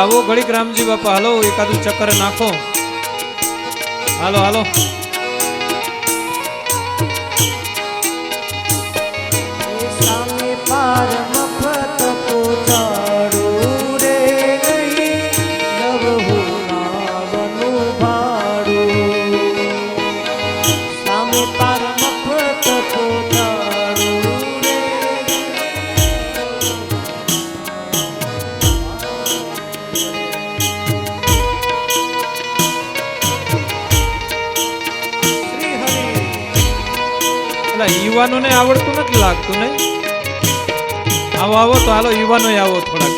આવો ઘડીક રામજી બાપા, હાલો એકાદું ચક્કર નાખો, હાલો હાલો. સામે પાર મફત પહોંચાડું રે નહીં, નવહું નાવનું ભાડું. સામે પાર મફત પહોંચાડું રે. શ્રી હરિ. યુવાનો ને આવડતું નથી લાગતું નહીં? આવો આવો તો હાલો, યુવાનો આવો થોડાક.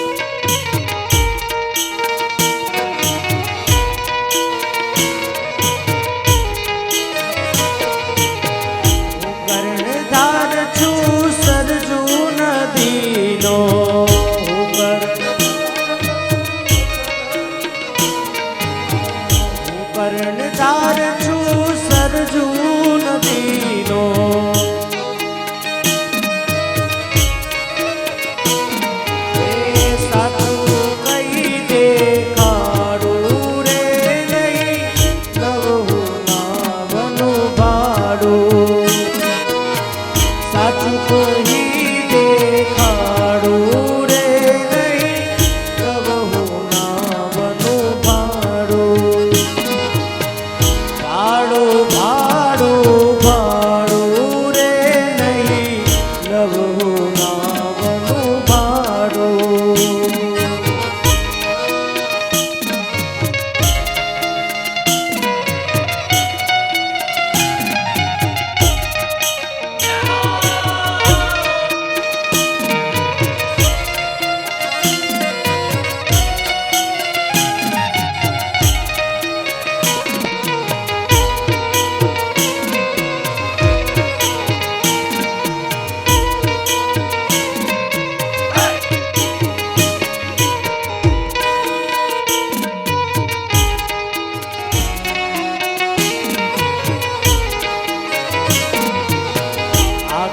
કર્ણધાર છું સરજુ નદીનો, કર્ણધાર છું સરજુ નદીનો.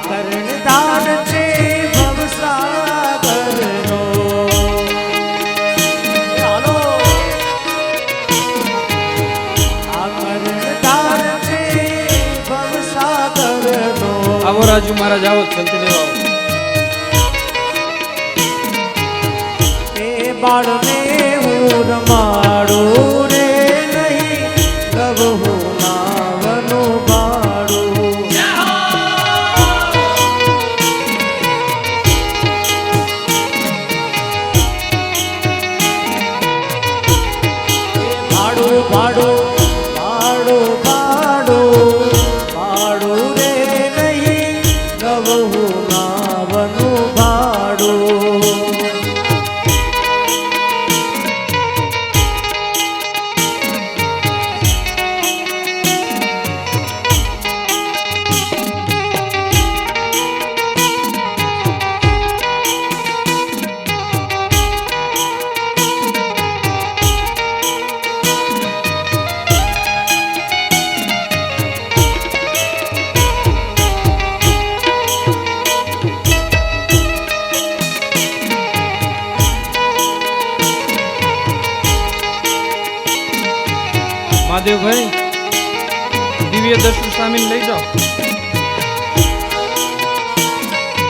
કર્ણધાર છે ભવસાગરનો. ચાલો આ કર્ણધાર છે ભવસાગરનો. આવો રાજુ મહારાજ, આવો જલ્દી લેવા આવો. એ બાળને હું રમાડું રે નહીં, લવહું નાવનું ભાડું. ભાડું ભાડું ભાડું ભાડું રે નહીં, નવહું નાવનું ભાડું. મહાદેવભાઈ, દિવ્ય દર્શન સ્વામીને લઈ જાઓ.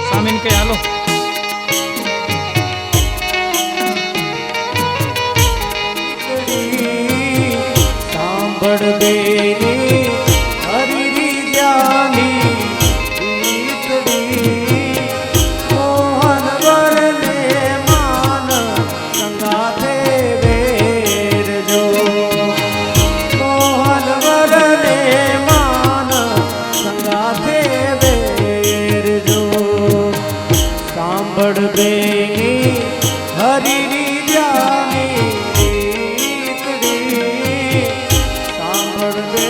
સ્વામીને કઈ હાલો. સાંભળ બેની હરિરી જાની દીકરી, મોહન વરને માન સંગાથે વેરજો. મોહન વરને માન સંગાથે વેરજો. સાંભળ બેની હરિરી જાની દીકરી, સાંભળ બે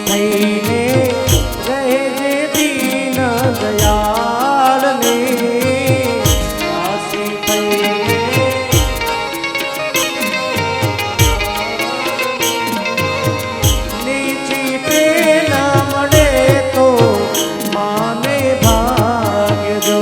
થઈને રહેજે દીન દયાળને દાસી થઈને નીચી પ્રેરણા મળે તો માને ભાગ્ય જો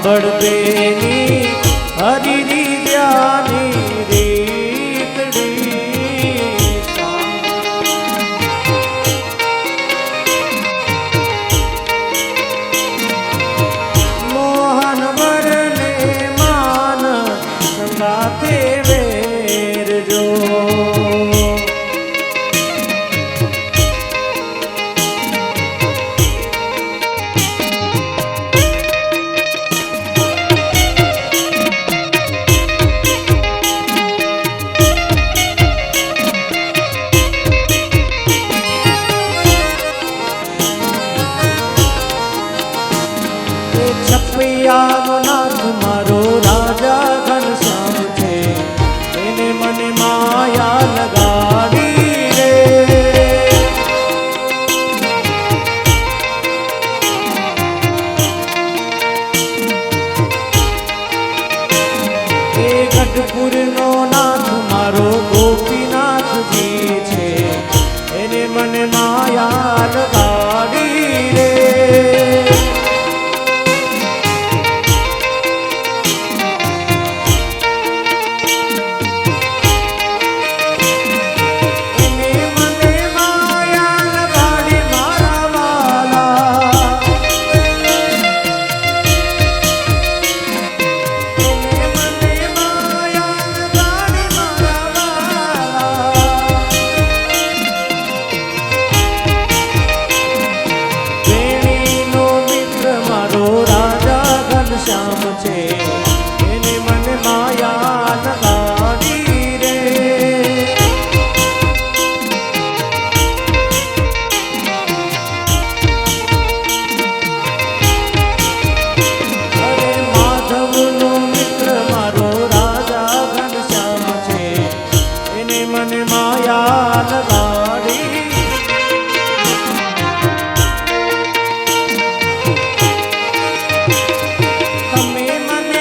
સાંભળબેની હરિની જ્ઞાની રીતડી મોહન વરને માન સંગાથે વેરજો છપૈયાનો નાથ મારો રાજા ઘનશ્યામ છે એને મને માયા લગાડી રે એ ગઢપુરનો નાથ મારો ગોપીનાથજી છે એને મને માયા લગાડી રે શ્યામ છે એને મને માયા લગાડી રે અરે માધવનો મિત્ર મારો રાજા ઘનશ્યામ છે એને મને માયા લગાડી તમે મને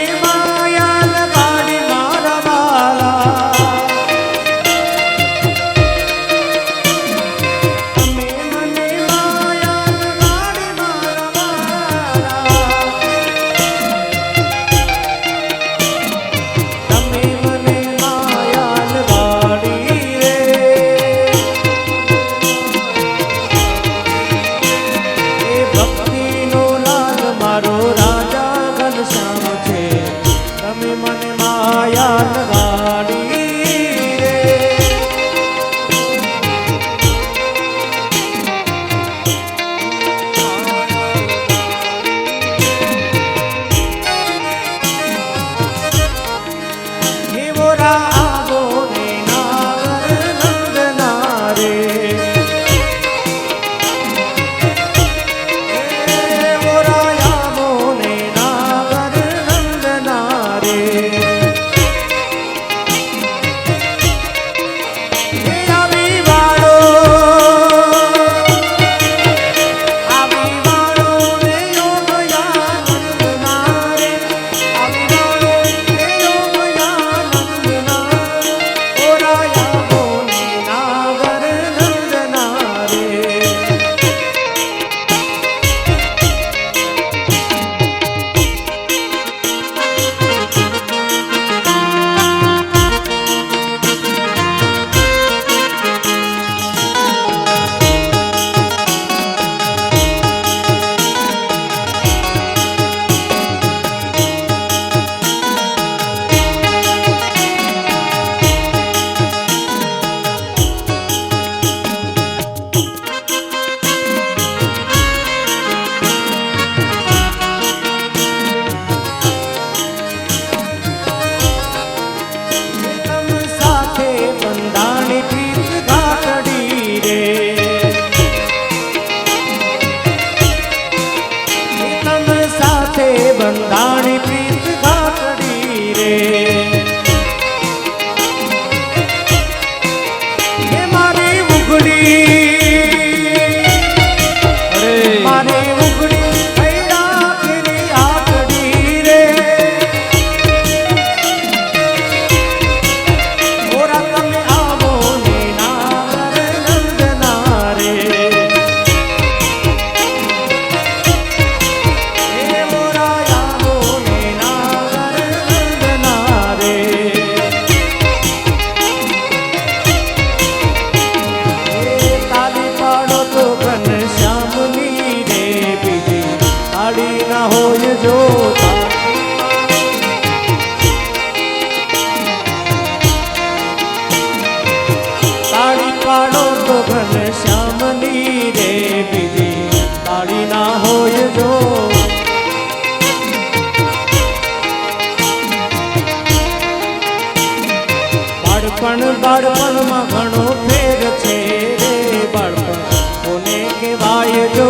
બાળપણમાં ઘણો ફેર છે રે બાળપણ કોને કહેવાય જો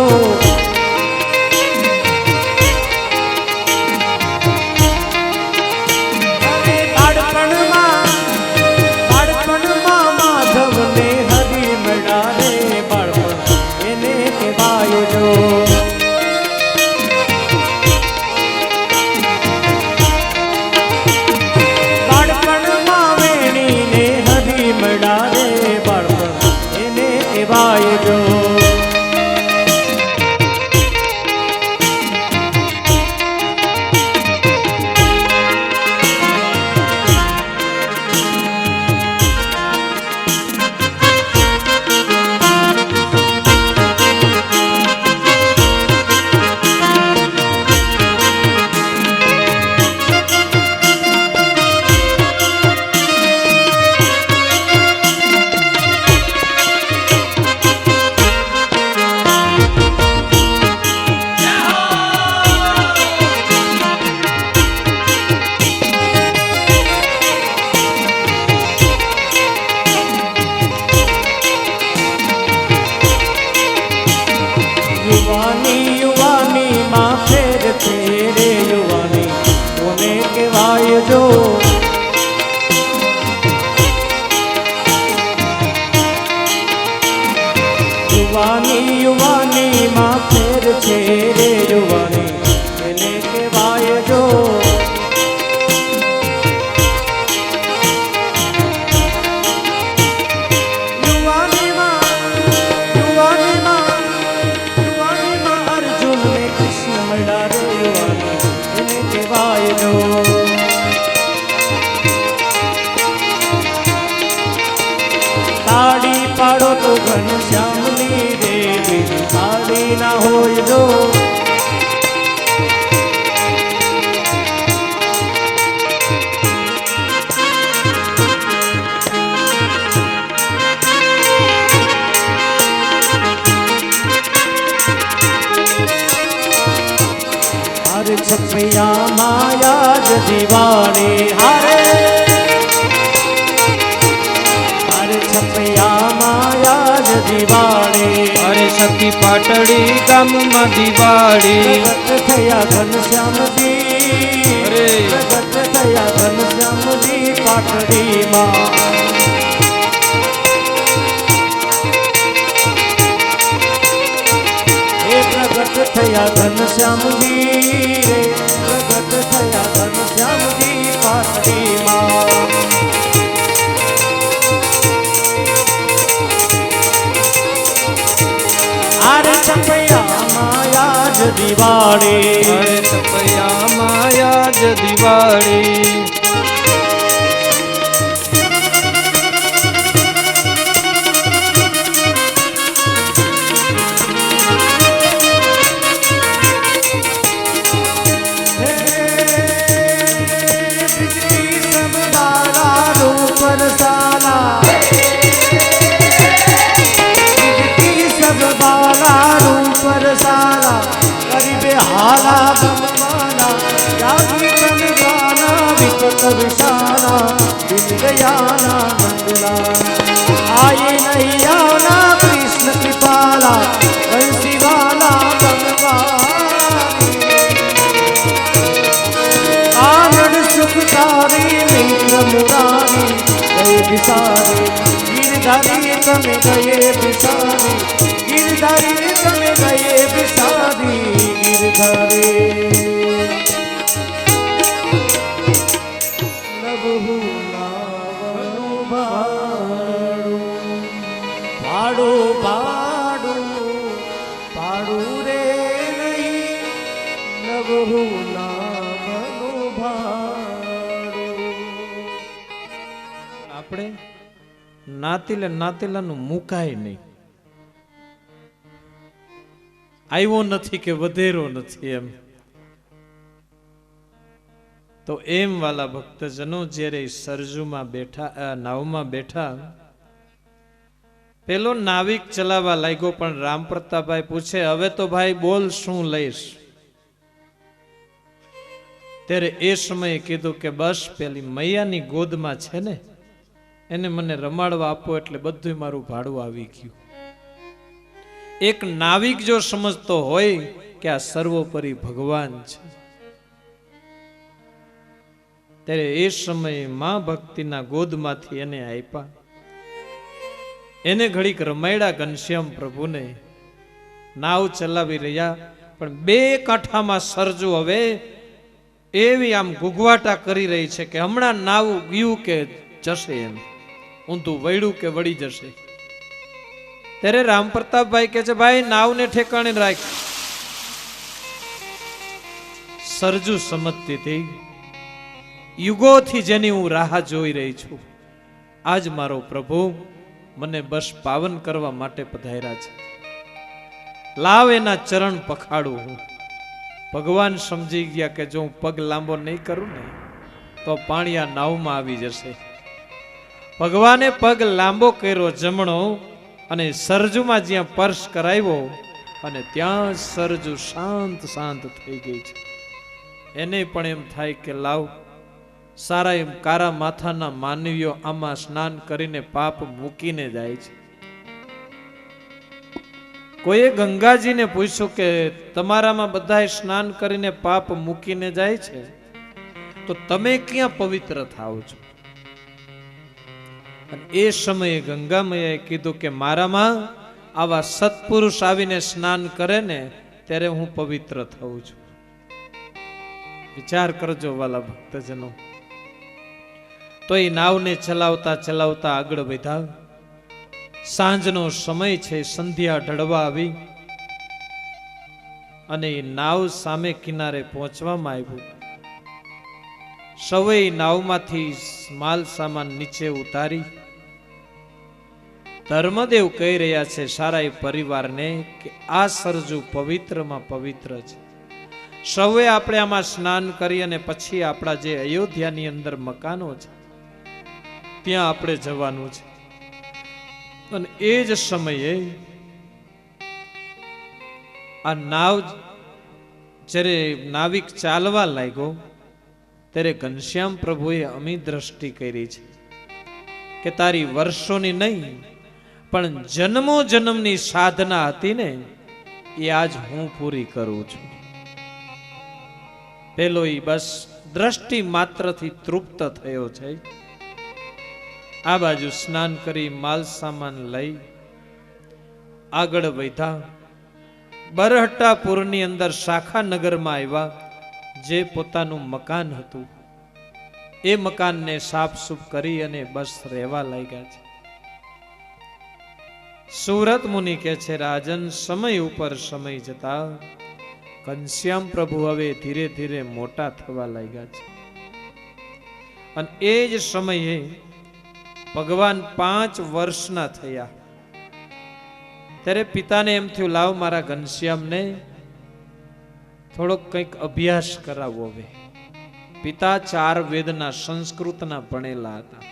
બાળપણમાં માધવને હરી મળ્યા રે બાળપણ એને કહેવાય જો જો યુવાની માં ફેર છે રે યુવાની એને કહેવાય જો યુવાનીમાં અર્જુન ને કૃષ્ણ મળ્યા રે યુવાની એને કહેવાય જો તાળી પાડો તો ઘનશ્યામની દેવી તાળી ના હોય જો હરે છપૈયા માયા જ દિવાળી હારે દિવાળી અરે સખી પાટડી ગામમાં દિવાળી પ્રગટ થયા ઘનશ્યામજી અરે પ્રગટ થયા ઘનશ્યામજી પાટડીમાં એ પ્રગટ થયા ઘનશ્યામજી રે પ્રગટ થયા ઘનશ્યામજી પાટડીમાં છપૈયા માયા જ દિવાળી અરે છપૈયા માયા જ દિવાળી हारा गमवाना जागी तन गाना विकट विशाना बिन गयाना नंदलाना आए नहीं आना कृष्ण कृपाला बंसीवाला गमवानी आनंद सुखकारी मित्र मुरारी गए बिसारे गिरधारी तमे गए बिसारी गिरधारी तमे गए बिसारी गिरधारी नभु नावनु भाड़ू भाड़ू भाड़ू भाड़ू रे नहीं नभु नावनु भाड़ू આપણે નાતીલાનું મુકાય નહીં આવ્યો નથી કે વધેરો નથી એમ તો એમ વાલા ભક્તજનો જ્યારે સરજુમાં બેઠા નાવમાં બેઠા પેલો નાવિક ચલાવવા લાગ્યો પણ રામ પ્રતાપભાઈ પૂછે હવે તો ભાઈ બોલ શું લઈશ ત્યારે એ સમયે કીધું કે બસ પેલી મૈયાની ગોદમાં છે ને એને મને રમાડવા આપો એટલે બધું મારું ભાડું આવી ગયું. એક નાવિક જો સમજતો હોય કે આ સર્વોપરી ભગવાન છે, ત્યારે એ સમયે માં ભક્તિના ગોદમાંથી એને આપ્યા. એને ઘડીક રમાયડા ઘનશ્યામ પ્રભુને. નાવ ચલાવી રહ્યા, પણ બે કાંઠામાં સરજુ હવે એવી આમ ગુગવાટા કરી રહી છે કે હમણાં નાવ ગયું કે જશે, એમ ઊંધું વળ્યું કે વળી જશે. ત્યારે રામ પ્રતાપભાઈ કહે છે, ભાઈ નાવને ઠેકાણે રાખ. સરજુ સમજતી હતી, યુગોથી જેની હું રાહ જોઈ રહી છું, આજ મારો પ્રભુ મને બસ પાવન કરવા માટે પધાર્યા છે. લાવ એના ચરણ પખાડું હું. ભગવાન સમજી ગયા કે જો હું પગ લાંબો નહીં કરું ને તો પાણી આ નાવમાં આવી જશે. ભગવાને પગ લાંબો કર્યો જમણો, અને સરજુમાં જ્યાં સ્પર્શ કરાવ્યો અને ત્યાં સરજુ શાંત શાંત થઈ ગઈ છે. એને પણ એમ થાય કે લાવ સારા એમ કારા માથાના માનવીઓ આમાં સ્નાન કરીને પાપ મૂકીને જાય છે. કોઈએ ગંગાજીને પૂછ્યું કે તમારામાં બધાય સ્નાન કરીને પાપ મૂકીને જાય છે, તો તમે ક્યાં પવિત્ર થાવ છો? અને એ સમયે ગંગા મૈયાએ કીધું કે મારામાં આવા સત્પુરુષ આવીને સ્નાન કરે ને ત્યારે હું પવિત્ર થઉં છું. વિચાર કરજો વાલા ભક્તજનો. તો એ નાવને ચલાવતા ચલાવતા આગળ વધ્યા. સાંજનો સમય છે, સંધ્યા ઢળવા આવી અને એ નાવ સામે કિનારે પહોંચવામાં આવ્યું. સૌએ નાવમાંથી માલ સામાન નીચે ઉતારી. ધર્મદેવ કહી રહ્યા છે સારા એ પરિવારને કે આ સરજુ પવિત્રમાં પવિત્ર છે. સૌએ આપણે આમાં સ્નાન કરી અને પછી આપણા જે અયોધ્યાની અંદર મકાનો છે ત્યાં આપણે જવાનું છે. અને એ જ સમયે આ નાવ જ્યારે નાવિક ચાલવા લાગ્યો ત્યારે ઘનશ્યામ પ્રભુએ અમી દ્રષ્ટિ કરી છે કે તારી વર્ષોની નહીં પણ જન્મો જન્મની સાધના હતી ને એ આજ હું પૂરી કરું છું. પેલો ઈ બસ દ્રષ્ટિ માત્રથી તૃપ્ત થયો છે. આ બાજુ સ્નાન કરી માલ સામાન લઈ આગળ વધ્યા. બરહટ્ટાપુરની અંદર શાખા નગરમાં આવ્યા. જે પોતાનું મકાન હતું એ મકાનને સાફસૂફ કરી અને બસ રહેવા લાગ્યા છે. સુરત મુનિ કહે છે, રાજન સમય ઉપર સમય જતા ઘનશ્યામ પ્રભુ હવે ધીરે ધીરે મોટા થવા લાગ્યા છે. અને એ જ સમયે ભગવાન 5 વર્ષના થયા ત્યારે પિતાને એમ થયું લાવ મારા ઘનશ્યામને થોડોક કંઈક અભ્યાસ કરાવવો. હવે પિતા 4 વેદના સંસ્કૃતના ભણેલા હતા.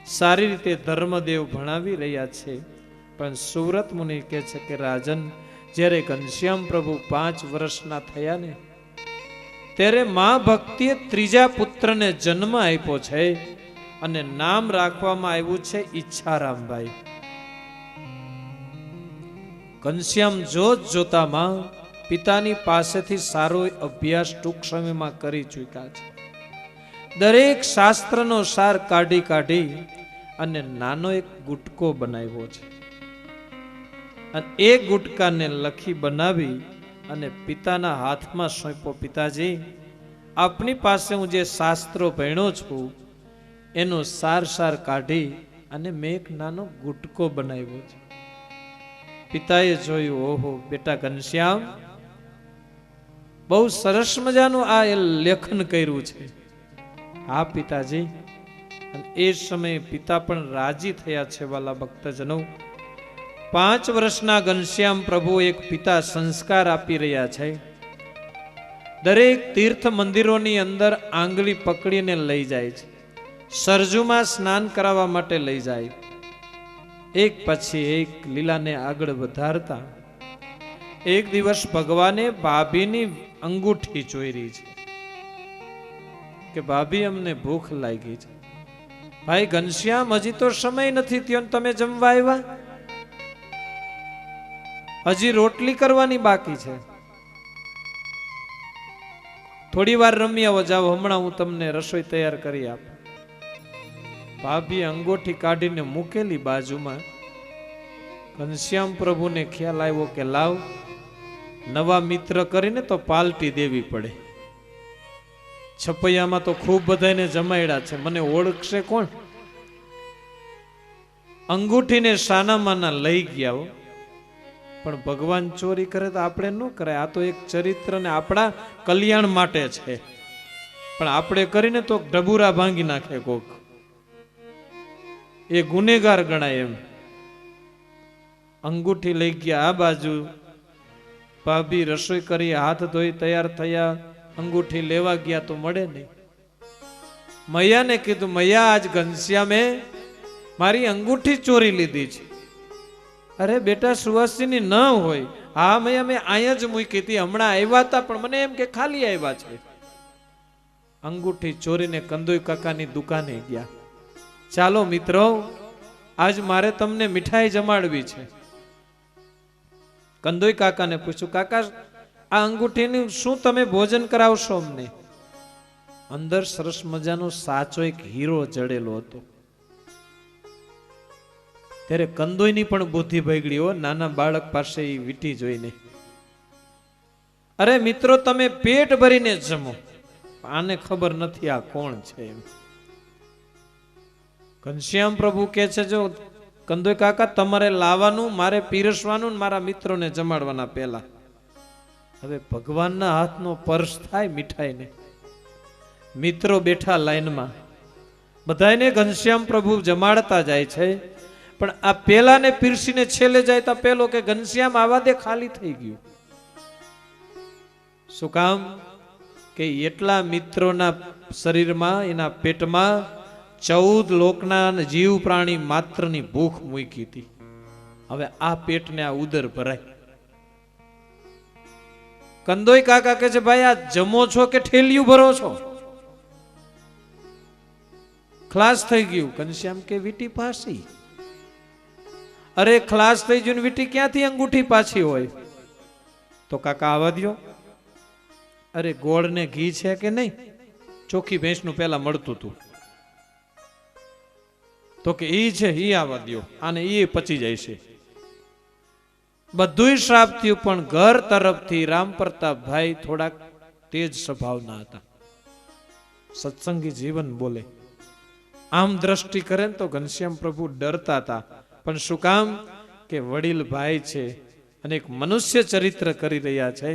સારી રીતે ધર્મદેવ ભણાવી રહ્યા છે. પણ સુરત મુનિ કહે છે કે રાજન જ્યારે ઘનશ્યામ પ્રભુ 5 વર્ષના થયા ને ત્યારે મા ભક્તિએ ત્રીજા પુત્રને જન્મ આપ્યો છે અને નામ રાખવામાં આવ્યું છે ઈચ્છારામભાઈ. ઘનશ્યામ જોત જોતામાં પિતાની પાસેથી સારો અભ્યાસ ટૂંક સમયમાં કરી ચૂક્યા છે. દરેક શાસ્ત્રનો સાર કાઢી કાઢી અને નાનો એક ગુટકો બનાવ્યો છે. અને એ ગુટકાને લખી બનાવી અને પિતાના હાથમાં સોંપ્યો. પિતાજી, આપની પાસે હું જે શાસ્ત્રો ભણ્યો છું એનો સાર કાઢી અને મેં એક નાનો ગુટકો બનાવ્યો છે. પિતાએ જોયું, ઓહો બેટા ઘનશ્યામ, બહુ સરસ મજાનું આ લેખન કર્યું છે. હા પિતાજી. અને એ સમયે પિતા પણ રાજી થયા છે. વાલા ભક્તજનો, 5 વર્ષના ઘનશ્યામ પ્રભુ એક પિતા સંસ્કાર આપી રહ્યા છે. દરેક તીર્થ મંદિરોની અંદર આંગળી પકડીને લઈ જાય છે. સરજુમાં સ્નાન કરાવવા માટે લઈ જાય. એક પછી એક લીલાને આગળ વધારતા એક દિવસ ભગવાને ભાભીની અંગૂઠી જોઈ રહી છે કે ભાભી અમને ભૂખ લાગી છે. ભાઈ ઘનશ્યામ, હજી તો સમય નથી થયો ને તમે જમવા આવ્યા? હજી રોટલી કરવાની બાકી છે. થોડી વાર રમી આવો, જાઓ, હમણાં હું તમને રસોઈ તૈયાર કરી આપું. ભાભી અંગોઠી કાઢીને મૂકેલી બાજુમાં. ઘનશ્યામ પ્રભુને ખ્યાલ આવ્યો કે લાવ, નવા મિત્ર કરીને તો પાલટી દેવી પડે. છપૈયામાં તો ખૂબ બધાને જમાડ્યા છે, મને ઓળખશે કોણ? અંગૂઠીને સાનામાના લઈ ગયા હો. પણ ભગવાન ચોરી કરે તો આપણે ન કરાય. આ તો એક ચરિત્ર ને આપણા કલ્યાણ માટે છે. પણ આપણે કરીને તો ડબુરા ભાંગી નાખે કોક, એ ગુનેગાર ગણાય એમ. અંગૂઠી લઈ ગયા આ બાજુ. ભાભી રસોઈ કરી, હાથ ધોઈ તૈયાર થયા, અંગૂઠી લેવા ગયા તો મળે નહીં. મૈયાને કીધું, મૈયા, આજ ઘનશ્યામે મારી અંગૂઠી ચોરી લીધી છે. અરે બેટા, સુવાસીની ન હોય. હા મૈયા, મેં અહીંયા જ મૂકી હતી, હમણાં આવ્યા હતા, પણ મને એમ કે ખાલી આવ્યા છે. અંગૂઠી ચોરીને કંદોઈ કાકાની દુકાને ગયા. ચાલો મિત્રો, આજ મારે તમને મીઠાઈ જમાડવી છે. કંદોઈ કાકાને પૂછ્યું, કાકા આ અંગૂઠીનું શું તમે ભોજન કરાવશો અમને? અંદર સરસ મજાનો સાચો એક હીરો જડેલો હતો. ત્યારે કંદોઈની પણ બુદ્ધિ બગડી હો, નાના બાળક પાસે એ વીંટી જોઈને. અરે મિત્રો, તમે પેટ ભરીને જમો, આને ખબર નથી આ કોણ છે એમ. ઘનશ્યામ પ્રભુ કે છે, જો કંદોઈ કાકા, તમારે લાવવાનું, મારે પીરસવાનું, મારા મિત્રોને જમાડવાના પહેલા. હવે ભગવાનના હાથનો પર્સ થાય મીઠાઈને. મિત્રો બેઠા લાઈનમાં, બધાને ઘનશ્યામ પ્રભુ જમાડતા જાય છે. પણ આ પેલાને પીરસીને છેલ્લે જાય તો પેલો કે ઘનશ્યામ આવા દે, ખાલી થઈ ગયું. શું કામ? કે એટલા મિત્રોના શરીરમાં, એના પેટમાં 14 લોકના જીવ પ્રાણી માત્રની ભૂખ મૂકી હતી. હવે આ પેટને આ ઉદર ભરાય. કંદોઈ કાકા કહે છે, ભાઈ આ જમો છો કે ઠેલિયું ભરો છો? ખલાસ થઈ ગયું. ઘનશ્યામ કે વીટી પાછી. અરે ખલાસ થઈ ગયું, વીટી ક્યાંથી અંગૂઠી પાછી હોય? તો કાકા આવા દ્યો. અરે ગોળ ને ઘી છે કે નહીં? ચોખ્ખી ભેંસનું પેલા મળતું હતું. તો કે ઈ છે, ઈ આવા દ્યો, આને ઈ પચી જાય છે. બધુંય શ્રાપ થયું, પણ ઘર તરફથી રામ પ્રતાપભાઈ થોડાક તેજ સ્વભાવના હતા. સત્સંગી જીવન બોલે. આમ દ્રષ્ટિ કરે તો ઘનશ્યામ પ્રભુ ડરતા હતા. પણ શું કામ? કે વડીલ ભાઈ છે અને એક મનુષ્ય ચરિત્ર કરી રહ્યા છે.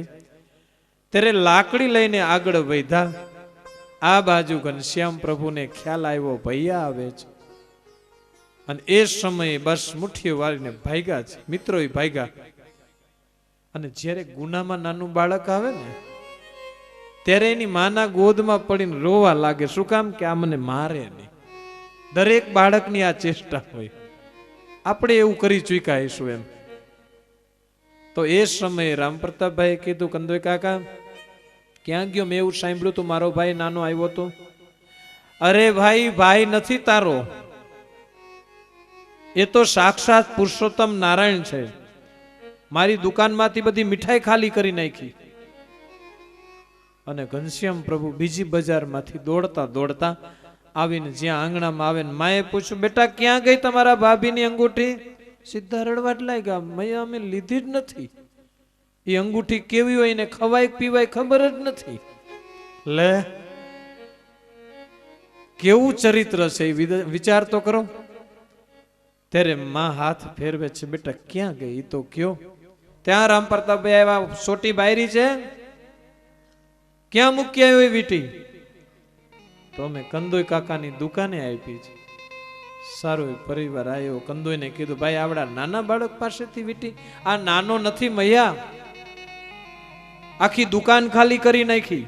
ત્યારે લાકડી લઈને આગળ વધ્યા. આ બાજુ ઘનશ્યામ પ્રભુને ખ્યાલ આવ્યો, ભૈયા આવે છે. અને એ સમયે બસ મુઠ્ઠીઓ વાળીને ભાગ્યા છે. મિત્રો એ ભાગ્યા. અને જ્યારે ગુનામાં નાનું બાળક આવે ને, ત્યારે એની માના ગોદમાં પડીને રોવા લાગે. શું કામ? કે આ મને મારે નહીં. દરેક બાળકની આ ચેષ્ટા હોય. આપણે એવું કરી ચૂક્યાશું એમ. તો એ સમયે રામ પ્રતાપભાઈ કીધું, કંદોઈ કાકા ક્યાં ગયો? મેં એવું સાંભળ્યું તું મારો ભાઈ નાનો આવ્યો તો. અરે ભાઈ, ભાઈ નથી તારો, એ તો સાક્ષાત પુરુષોત્તમ નારાયણ છે. મારી દુકાનમાંથી બધી મીઠાઈ ખાલી કરી નાખી. અને ઘનશ્યામ પ્રભુ બીજી બજારમાંથી દોડતા દોડતા આવીને જ્યાં આંગણામાં આવે ને માએ પૂછ્યું, બેટા ક્યાં ગઈ તમારા ભાભીની અંગૂઠી? સીધા રડવા જ લાગ્યા. મેં અમે લીધી જ નથી. એ અંગૂઠી કેવી હોય ને ખવાય પીવાય ખબર જ નથી. લે, કેવું ચરિત્ર છે એ વિચાર તો કરો. ત્યારે માં હાથ ફેરવે છે, બેટા ક્યાં ગઈ તો કયો. ત્યાં રામ પ્રતાપભાઈ આવ્યા, સોટી બાયરી છે, ક્યાં મૂકી આવ્યો એ વીટી? તો અમે કંદોઈ કાકાની દુકાને આપી છે. સારો પરિવાર આવ્યો. કંદોઈને કીધું, ભાઈ આવડા નાના બાળક પાસેથી વીટી? આ નાનો નથી મૈયા, આખી દુકાન ખાલી કરી નાખી.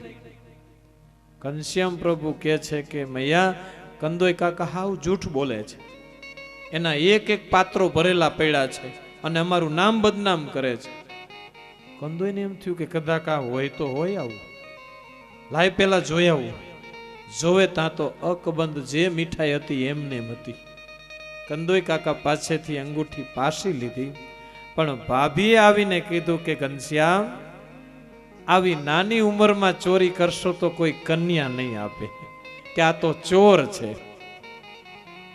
ઘનશ્યામ પ્રભુ કે છે કે મૈયા, કંદોઈ કાકા હાવ જૂઠ બોલે છે. એના એક એક પાત્રો ભરેલા પડ્યા છે અને અમારું નામ બદનામ કરે છે. કંદોઈને એમ થયું કે કદાચ આ હોય તો હોય આવું, લાય પેલા જોઈ આવું. જોવે ત્યાં તો અકબંધ જે મીઠાઈ હતી એમને એમ હતી. કંદોઈ કાકા પાસેથી અંગૂઠી પાછી લીધી, પણ ભાભીએ આવીને કીધું કે ઘનશ્યામ, આવી નાની ઉંમરમાં ચોરી કરશો તો કોઈ કન્યા નહીં આપે, કે આ તો ચોર છે.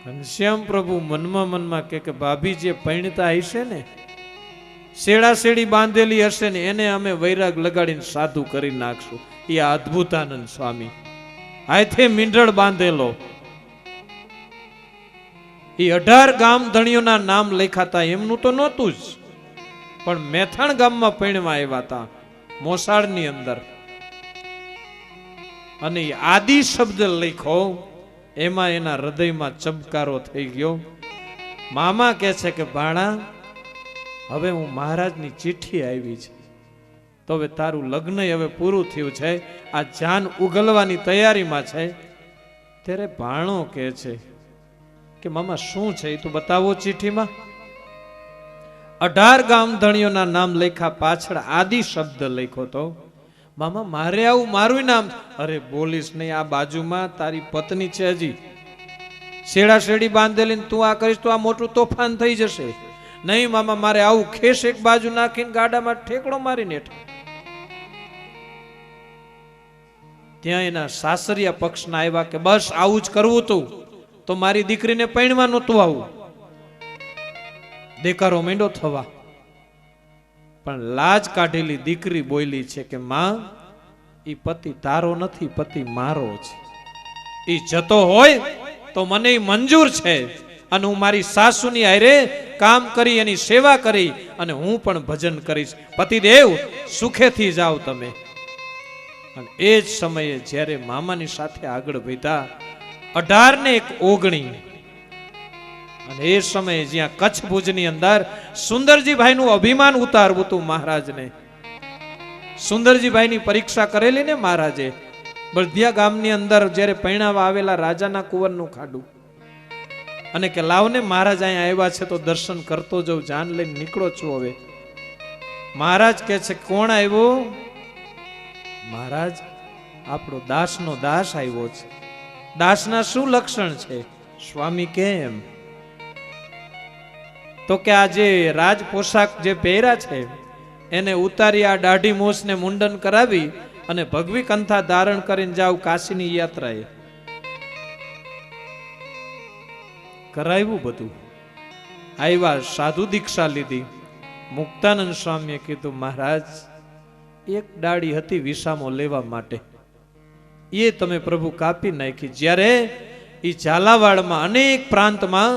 ઘનશ્યામ પ્રભુ મનમાં કે ભાભી જે પૈણતા હશે ને, શેડા શેડી બાંધેલી હશે ને, એને અમે વૈરાગ લગાડીને સાધુ કરી નાખશું. એ અદ્ભુતાનંદ સ્વામી હાથે મીંઢળ બાંધેલો, એ 18 ગામ ધણીઓના નામ લખાતા, એમનું તો નહોતું જ, પણ મેથાણ ગામમાં પૈણવા આવ્યા હતા, મોસાળની અંદર. અને આદિ શબ્દ લખ્યો, એમાં એના હૃદયમાં ચમકારો થઈ ગયો. મામા કહે છે કે ભાણા, હવે હું મહારાજની ચિઠ્ઠી આવી છે, તો હવે તારું લગ્ન હવે પૂરું થયું છે, આ જાન ઉગલવાની તૈયારીમાં છે. ત્યારે ભાણો કહે છે કે મામા શું છે એ તો બતાવો ચિઠ્ઠીમાં. 18 ગામ ધણીઓના નામ લખ્યા, પાછળ આદિ શબ્દ લખ્યો તો. મામા મારે આવું મારું નામ? અરે બોલીશ નહીં, આ બાજુમાં તારી પત્ની છે હજી, શેડા શેડી બાંધેલી, તું આ કરીશ તો આ મોટું તોફાન થઈ જશે. નહીં મામા, મારે આવું ખેસ એક બાજુ નાખીને ગાડામાં ઠેકડો મારીને ત્યાં એના સાસરિયા પક્ષના આવ્યા કે બસ આવું જ કરવું તું, તો મારી દીકરીને પૈણવા નહોતું આવું. દેકારો માંડ્યો થવા, પણ લાજ કાઢેલી દીકરી બોલી છે કે માં, ઈ પતિ તારો નથી, પતિ મારો છે. ઈ જતો હોય તો મને મંજૂર છે, અને હું મારી સાસુની હારે કામ કરી, એની સેવા કરી, અને હું પણ ભજન કરીશ. પતિદેવ સુખેથી જાઓ તમે. અને એ જ સમયે જ્યારે મામાની સાથે આગળ વધ્યા, 18 ને 19, અને એ સમયે જ્યાં કચ્છ ભુજની અંદર સુંદરજીભાઈ નું અભિમાન ઉતારવું હતું મહારાજને. સુંદરજીભાઈ ની પરીક્ષા કરેલી ને મહારાજે. બળદિયા ગામની અંદર જ્યારે પૈણાવા આવેલા રાજાના કુંવરનું ખાડું, અને કે લાવને મહારાજ અહીંયા આવ્યા છે તો દર્શન કરતો જાઉં, જાન લઈને નીકળો છું હવે. મહારાજ કહે છે કોણ આવ્યો? મહારાજ, આપણો દાસનો દાસ આવ્યો છે. દાસના શું લક્ષણ છે? સ્વામી કેમ? તો કે આ જે રાજ પોશાક જે પહેર્યા છે એને ઉતારી, આ દાઢી મૂછને મુંડન કરાવી અને ભગવી કંથા ધારણ કરીને જાવ કાશીની યાત્રાએ. કરાવ્યું બધું. આવ્યા, સાધુ દીક્ષા લીધી. મુક્તાનંદ સ્વામીએ કીધું મહારાજ, એક ડાળી હતી વિસામો લેવા માટે, એ તમે પ્રભુ કાપી નાખી. જ્યારે એ ઝાલાવાડમાં અનેક પ્રાંતમાં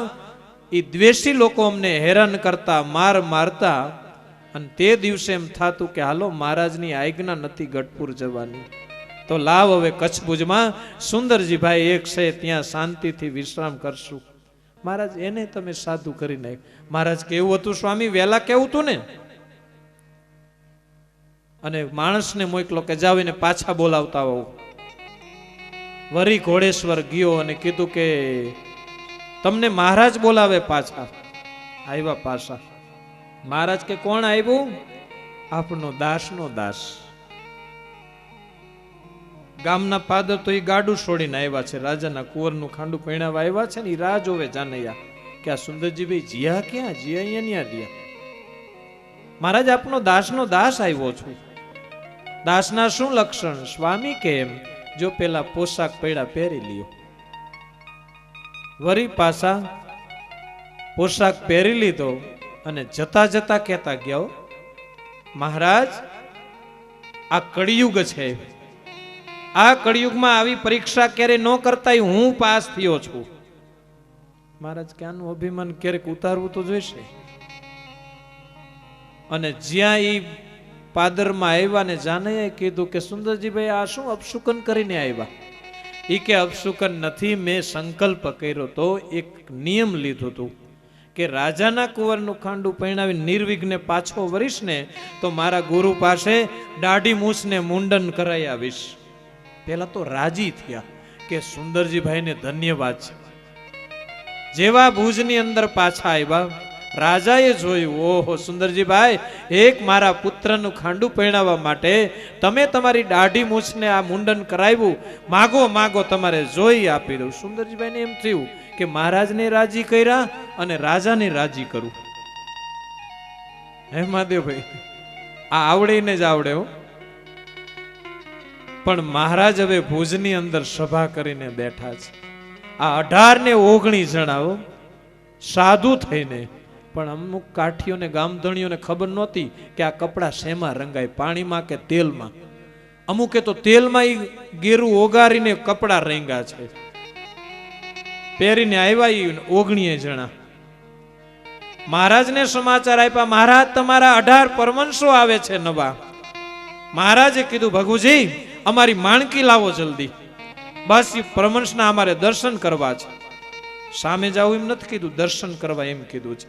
એ દ્વેષી લોકો અમને હેરાન કરતા, મારતા, અને તે દિવસે એમ થાતું કે હાલો મહારાજની આજ્ઞા નથી ગઢપુર જવાની, તો લાવ હવે કચ્છ ભુજમાં સુંદરજીભાઈ એક છે, ત્યાં શાંતિથી વિશ્રામ કરશું. મહારાજ એને તમે સાધુ કરી નાખ. મહારાજ કેવું હતું સ્વામી? વહેલા કેવું હતું ને, અને માણસને મોકલો કે જાવ એને પાછા બોલાવતા હોવ. વરી ઘોડેશ્વર ગયો અને કીધું કે તમને મહારાજ બોલાવે પાછા. આવ્યા પાછા. મહારાજ કે કોણ આવ્યું? આપનો દાસનો દાસ. ગામના પાદર તો એ ગાડું છોડીને આવ્યા છે, રાજાના કુંવરનું ખાંડું પૈણાવા આવ્યા છે ને, એ રાહ જોવે જાનૈયા કે આ સુંદરજીભાઈ જીયા ક્યાં? જીયા અહીંયા રહ્યા. મહારાજ, આપનો દાસનો દાસ આવ્યો છું. દાસના શું લક્ષણ? સ્વામી કેમ? જો પેલા પોશાક પૈડા પહેરી લ્યો. વરી પાછા પોશાક પહેરી લીધો અને જતા જતા કહેતા ગયા, મહારાજ આ કળિયુગ છે, આ કળિયુગમાં આવી પરીક્ષા ક્યારે ન કરતા હું પાસ થયો છું. મહારાજ કે આનું અભિમાન ક્યારેક ઉતારવું તો જોઈશે. અને જ્યાં ઈ પાદરમાં આવ્યા ને જાનૈયાએ કીધું કે સુંદરજીભાઈ આ શું અપશુકન કરીને આવ્યા? ઈ કે અપશુકન નથી, મેં સંકલ્પ કર્યો તો, એક નિયમ લીધું હતું કે રાજાના કુંવરનું ખાંડું પૈણાવી નિર્વિઘ્ને પાછો વરીશ ને તો મારા ગુરુ પાસે દાઢી મૂછને મુંડન કરાઈ આવીશ. પેલા તો રાજી થયા કે સુંદરજીભાઈને ધન્યવાદ છે. જેવા ભુજની અંદર પાછા આવ્યા, રાજાએ જોયું, ઓહો સુંદરજીભાઈ એક મારા પુત્રનું ખાંડું પહેણાવવા માટે તમે તમારી દાઢી મૂછને આ મુંડન કરાવ્યું, માગો માગો તમારે જોઈ આપી દઉં. સુંદરજીભાઈને એમ થયું કે મહારાજને રાજી કર્યા અને રાજાને રાજી કરું. હે મહાદેવભાઈ, આ આવડીને જ આવડે હો. પણ મહારાજ હવે ભુજની અંદર સભા કરીને બેઠા છે. આ 18 ને 19 જણાઓ સાધુ થઈને, પણ અમુક કાઠીઓને ગામધણીઓને ખબર નહોતી કે આ કપડા શેમાં રંગાય, પાણીમાં કે તેલમાં. અમુકે તો તેલમાં ગેરું ઓગારીને કપડા રંગા છે. પહેરીને આવ્યા 19 જણા. મહારાજને સમાચાર આપ્યા, મહારાજ તમારા 18 પરમંશો આવે છે નવા. મહારાજે કીધું, ભગુજી અમારી માણકી લાવો જલ્દી, બસ એ પરમંશના અમારે દર્શન કરવા છે. સામે જાવ એમ નથી કીધું, દર્શન કરવા એમ કીધું છે.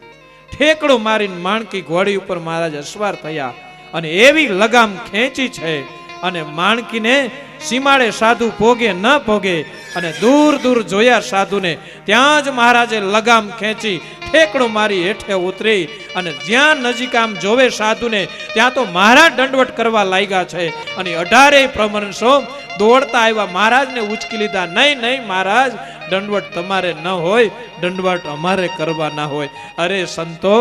ઠેકડો મારીને માણકી ઘોડી ઉપર મહારાજ અસવાર થયા અને એવી લગામ ખેંચી છે અને માણકીને સીમાડે સાધુ ભોગે ન ભોગે અને દૂર દૂર જોયા સાધુને, ત્યાં જ મહારાજે લગામ ખેંચી ઠેકડો મારી હેઠે ઉતરી અને જ્યાં નજીક આમ જોવે સાધુને ત્યાં તો મહારાજ દંડવટ કરવા લાગ્યા છે. અને 18 પરમહંસો દોડતા આવ્યા, મહારાજને ઉચકી લીધા. નહીં નહીં મહારાજ, દંડવટ તમારે ન હોય, દંડવટ અમારે કરવા ના હોય. અરે સંતો,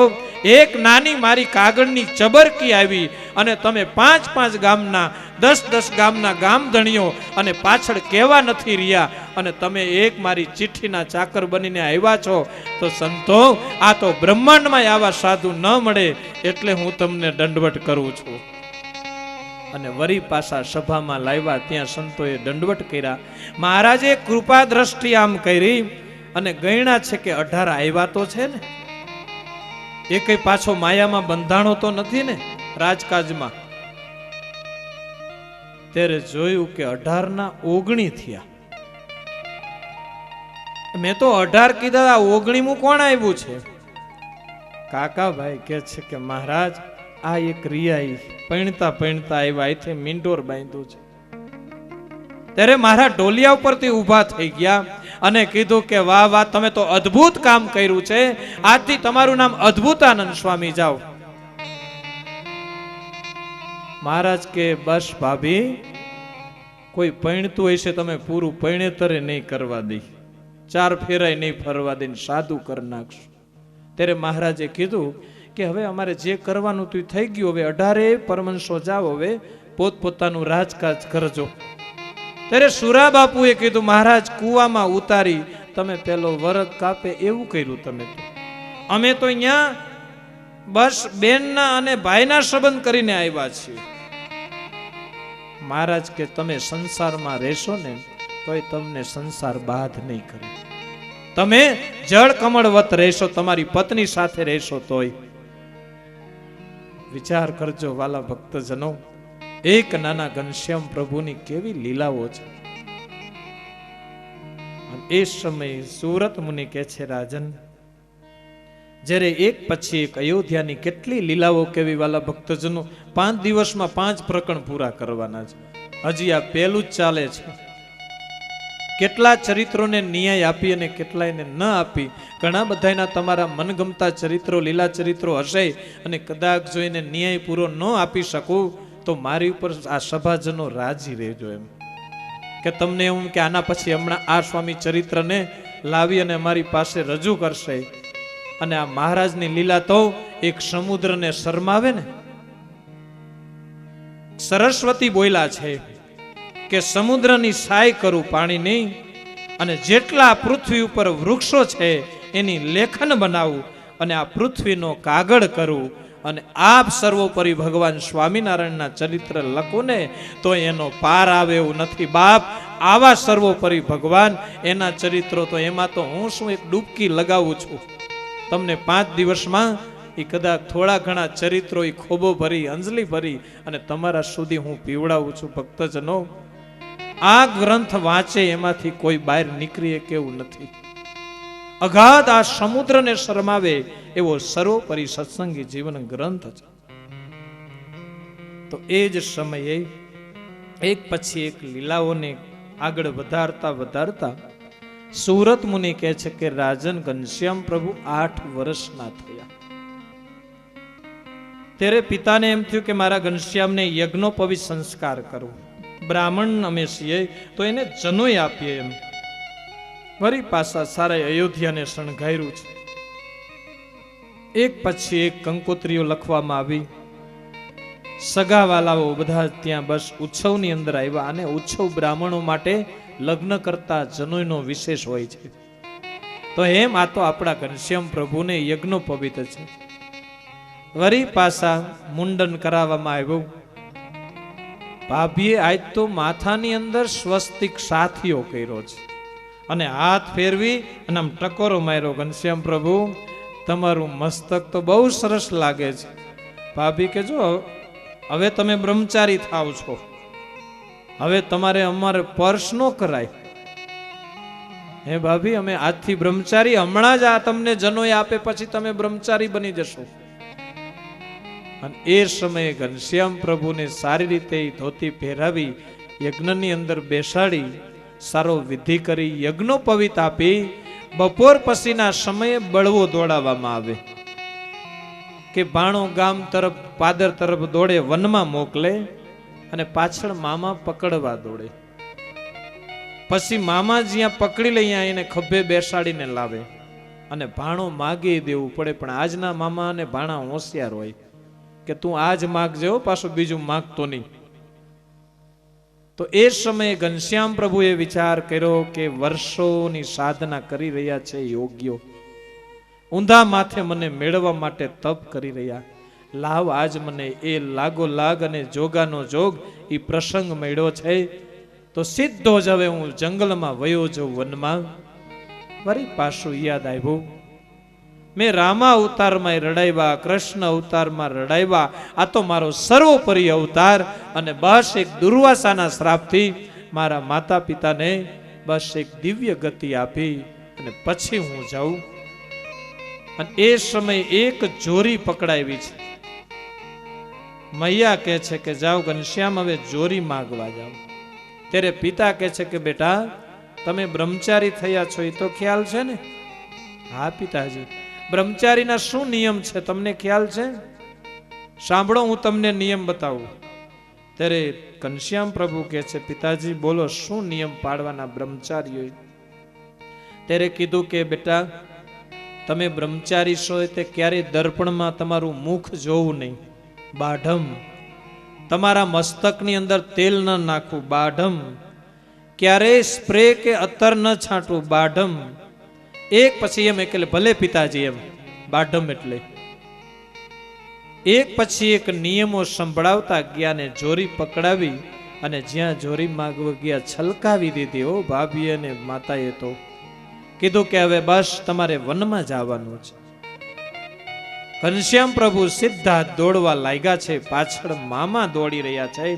એક નાની મારી કાગળની ચબરકી આવી અને તમે 5-5 ગામના 10-10 ગામના ગામધણીઓ અને પાછળ કેવા નથી રહ્યા અને તમે એક મારી ચિઠ્ઠીના ચાકર બનીને આવ્યા છો. તો સંતો, આ તો બ્રહ્માંડમાં આવા સાધુ ન મળે એટલે હું તમને દંડવટ કરું છું. અને વરી પાછા સભામાં લાવ્યા, ત્યાં સંતોએ દંડવટ કર્યા. મહારાજે કૃપા દ્રષ્ટિ આમ કરી અને ગણ્યા છે કે 18 આવ્યા તો છે ને, એ કઈ પાછો માયામાં બંધાણો તો નથી ને રાજકાજમાં. ત્યારે જોયું કે 18 ના 19 થયા. મેં તો 18 કીધા, આ 19મું કોણ આવ્યું છે? કાકાભાઈ કે છે કે મહારાજ આ એક રિયાઈ પૈણતા પૈણતા આવ્યા, અહીંથી મીંડોર બાંધ્યું છે. ત્યારે મારા ઢોલિયા ઉપરથી ઊભા થઈ ગયા અને કીધું કે વાહ વાહ, તમે તો અદ્ભુત કામ કર્યું છે, આજથી તમારું નામ અદ્ભુતાનંદ સ્વામી જાઓ. મહારાજ કે બસ ભાભી, કોઈ પૈણતું હશે તમે પૂરું પૈણેતરે નહીં કરવા દઈ, 4 ફેરાય નહીં ફરવા દઈને સાદું કરી નાખશું. ત્યારે મહારાજે કીધું કે હવે અમારે જે કરવાનું તું થઈ ગયું, હવે 18 પરમંશો જાઓ, હવે પોતપોતાનું રાજકાજ કરજો. ત્યારે સુરા બાપુએ કીધું, મહારાજ કુવામાં ઉતારી તમે પેલો વરદ કાપે એવું કર્યું તમે તો. અમે તો અહીંયા બસ બેનના અને ભાઈના સંબંધ કરીને આવ્યા છીએ. મહારાજ કે તમે સંસારમાં રહેશો ને તોય તમને સંસાર બાધ નહીં કરે. તમે જળ કમળવત રહેશો, તમારી પત્ની સાથે રહેશો તોય. વિચાર કરજો વાલા ભક્તજનો, એક નાના ઘનશ્યામ પ્રભુની કેવી લીલાઓ છે. એ સમયે સુરત મુનિ કહે છે, રાજન, જ્યારે એક પછી એક અયોધ્યાની કેટલી લીલાઓ કેવી વાલા ભક્તજનો. 5 દિવસમાં 5 પ્રકરણ પૂરા કરવાના છે. હજી આ પહેલું જ ચાલે છે. કેટલા ચરિત્રોને ન્યાય આપી અને કેટલાયને ન આપી. ઘણા બધાના તમારા મનગમતા ચરિત્રો, લીલા ચરિત્રો હશે અને કદાચ જોઈને ન્યાય પૂરો ન આપી શકું તો મારી ઉપર આ સભાજનો રાજી રહેજો એમ કે તમને એવું કે આના પછી હમણાં આ સ્વામી ચરિત્રને લાવી અને અમારી પાસે રજૂ કરશે. અને આ મહારાજની લીલા તો એક સમુદ્રને શરમાવે ને. સરસ્વતી બોલ્યા છે કે સમુદ્રની સાય કરું પાણી નહીં, અને જેટલા પૃથ્વી ઉપર વૃક્ષો છે એની લેખન બનાવું અને આ પૃથ્વીનો કાગળ કરું અને આપ સર્વોપરી ભગવાન સ્વામિનારાયણના ચરિત્ર લખું ને તો એનો પાર આવે એવું નથી બાપ. આવા સર્વોપરી ભગવાન, એના ચરિત્રો તો એમાં તો હું શું એક ડૂબકી લગાવું છું. તમને 5 દિવસમાં એ કદાચ થોડા ઘણા ચરિત્રો એ ખોબો ભરી, અંજલિ ભરી અને તમારા સુધી હું પીવડાવું છું. ભક્તજનો, આ ગ્રંથ વાંચે એમાંથી કોઈ બહાર નીકળીએ કેવું નથી. અગાધ આ સમુદ્રને શરમાવે એવો સર્વોપરી સત્સંગી જીવન ગ્રંથ છે. તો એ જ સમયે એક પછી એક લીલાઓને આગળ વધારતા વધારતા સુરત મુનિ કહે છે કે રાજન ઘનશ્યામ પ્રભુ 8 વર્ષના થયા. ત્યારે પિતાને એમ થયું કે મારા ઘનશ્યામને યજ્ઞોપવિત સંસ્કાર કરું, બ્રાહ્મણ અમે છીએ તો એને જનોય આપીએ એમ. વળી પાછા સારા અયોધ્યાને શણગાર્યું છે. એક પછી એક કંકોત્રીઓ લખવામાં આવી. સગાવાલાઓ બધા ત્યાં બસ ઉત્સવની અંદર આવ્યા, અને ઉત્સવ બ્રાહ્મણો માટે લગ્ન કરતા જનોયનો વિશેષ હોય છે. તો એમ આ તો આપણા ઘનશ્યામ પ્રભુને યજ્ઞોપવિત છે. વળી પાછા મુંડન કરાવવામાં આવ્યું. ભાભીએ આજ તો માથાની અંદર સ્વસ્તિક સાથીઓ કર્યો છે, અને હાથ ફેરવી અને આમ ટકોરો માર્યો. ઘનશ્યામ પ્રભુ, તમારું મસ્તક તો બહુ સરસ લાગે છે. ભાભી કે જો હવે તમે બ્રહ્મચારી થાવ છો, હવે તમારે અમારે સ્પર્શ ન કરાય. હે ભાભી, અમે આજથી બ્રહ્મચારી, હમણાં જ આ તમને જનોય આપે પછી તમે બ્રહ્મચારી બની જશો. અને એ સમયે ઘનશ્યામ પ્રભુને સારી રીતે ધોતી પહેરાવી યજ્ઞની અંદર બેસાડી સારો વિધિ કરી યજ્ઞોપવિત આપી બપોર પછીના સમયે બળવો દોડાવવામાં આવે કે ભાણો ગામ તરફ પાદર તરફ દોડે, વનમાં મોકલે, અને પાછળ મામા પકડવા દોડે. પછી મામા જ્યાં પકડી લે ત્યાં એને ખભે બેસાડીને લાવે, અને ભાણો માગી દેવું પડે. પણ આજના મામા અને ભાણા હોશિયાર હોય કે તું આજ માગજે, પાછું બીજું માગતો નહીં. તો એ સમયે ઘનશ્યામ પ્રભુએ વિચાર કર્યો કે વર્ષોની સાધના કરી રહ્યા છે યોગ્યો, ઊંધા માથે મને મેળવવા માટે તપ કરી રહ્યા, લાવ આજ મને એ લાગો લાગ અને જોગાનો જોગ એ પ્રસંગ મળ્યો છે, તો સીધો જ હવે હું જંગલમાં વયો જઉં, વનમાં. વળી પાછું યાદ આવ્યું, મેં રામા અવતારમાં રડાવ્યા, કૃષ્ણ અવતારમાં રડાવ્યા, આ તો મારો સર્વોપરી અવતાર, અને બસ એક દુર્વાસાના શ્રાપથી મારા માતા પિતાને બસ એક દિવ્ય ગતિ આપી અને પછી હું જાઉં. અને એ સમયે એક જોરી પકડાવી છે. મૈયા કહે છે કે જાઓ ઘનશ્યામ, હવે જોરી માગવા જાઓ. ત્યારે પિતા કહે છે કે બેટા, તમે બ્રહ્મચારી થયા છો એ તો ખ્યાલ છે ને? હા પિતાજી. બ્રહ્મચારીના શું નિયમ છે તમને ખ્યાલ છે? સાંભળો, હું તમને નિયમ બતાવું. ત્યારે ઘનશ્યામ પ્રભુ કહે છે, પિતાજી બોલો, શું નિયમ પાડવાના બ્રહ્મચારીઓ? ત્યારે કીધું કે બેટા, તમે બ્રહ્મચારી છો તે ક્યારેય દર્પણમાં તમારું મુખ જોવું નહીં, બાઢમ. તમારા મસ્તકની અંદર તેલ ન નાખવું, બાઢમ. ક્યારેય સ્પ્રે કે અત્તર ન છાંટવું, બાઢમ. એક પછી એમ એટલે ભલે પિતાજી એમ, બાઢમ એટલે એક પછી એક નિયમો સંભળાવતા ગયા ને જોરી પકડાવી અને જ્યાં જોરી માગવા ગયા છલકાવી દીધી. ઓ ભાભી અને માતાએ તો કીધું કે હવે બસ તમારે વનમાં જવાનું છે. ઘનશ્યામ પ્રભુ સીધા દોડવા લાગ્યા છે, પાછળ મામા દોડી રહ્યા છે.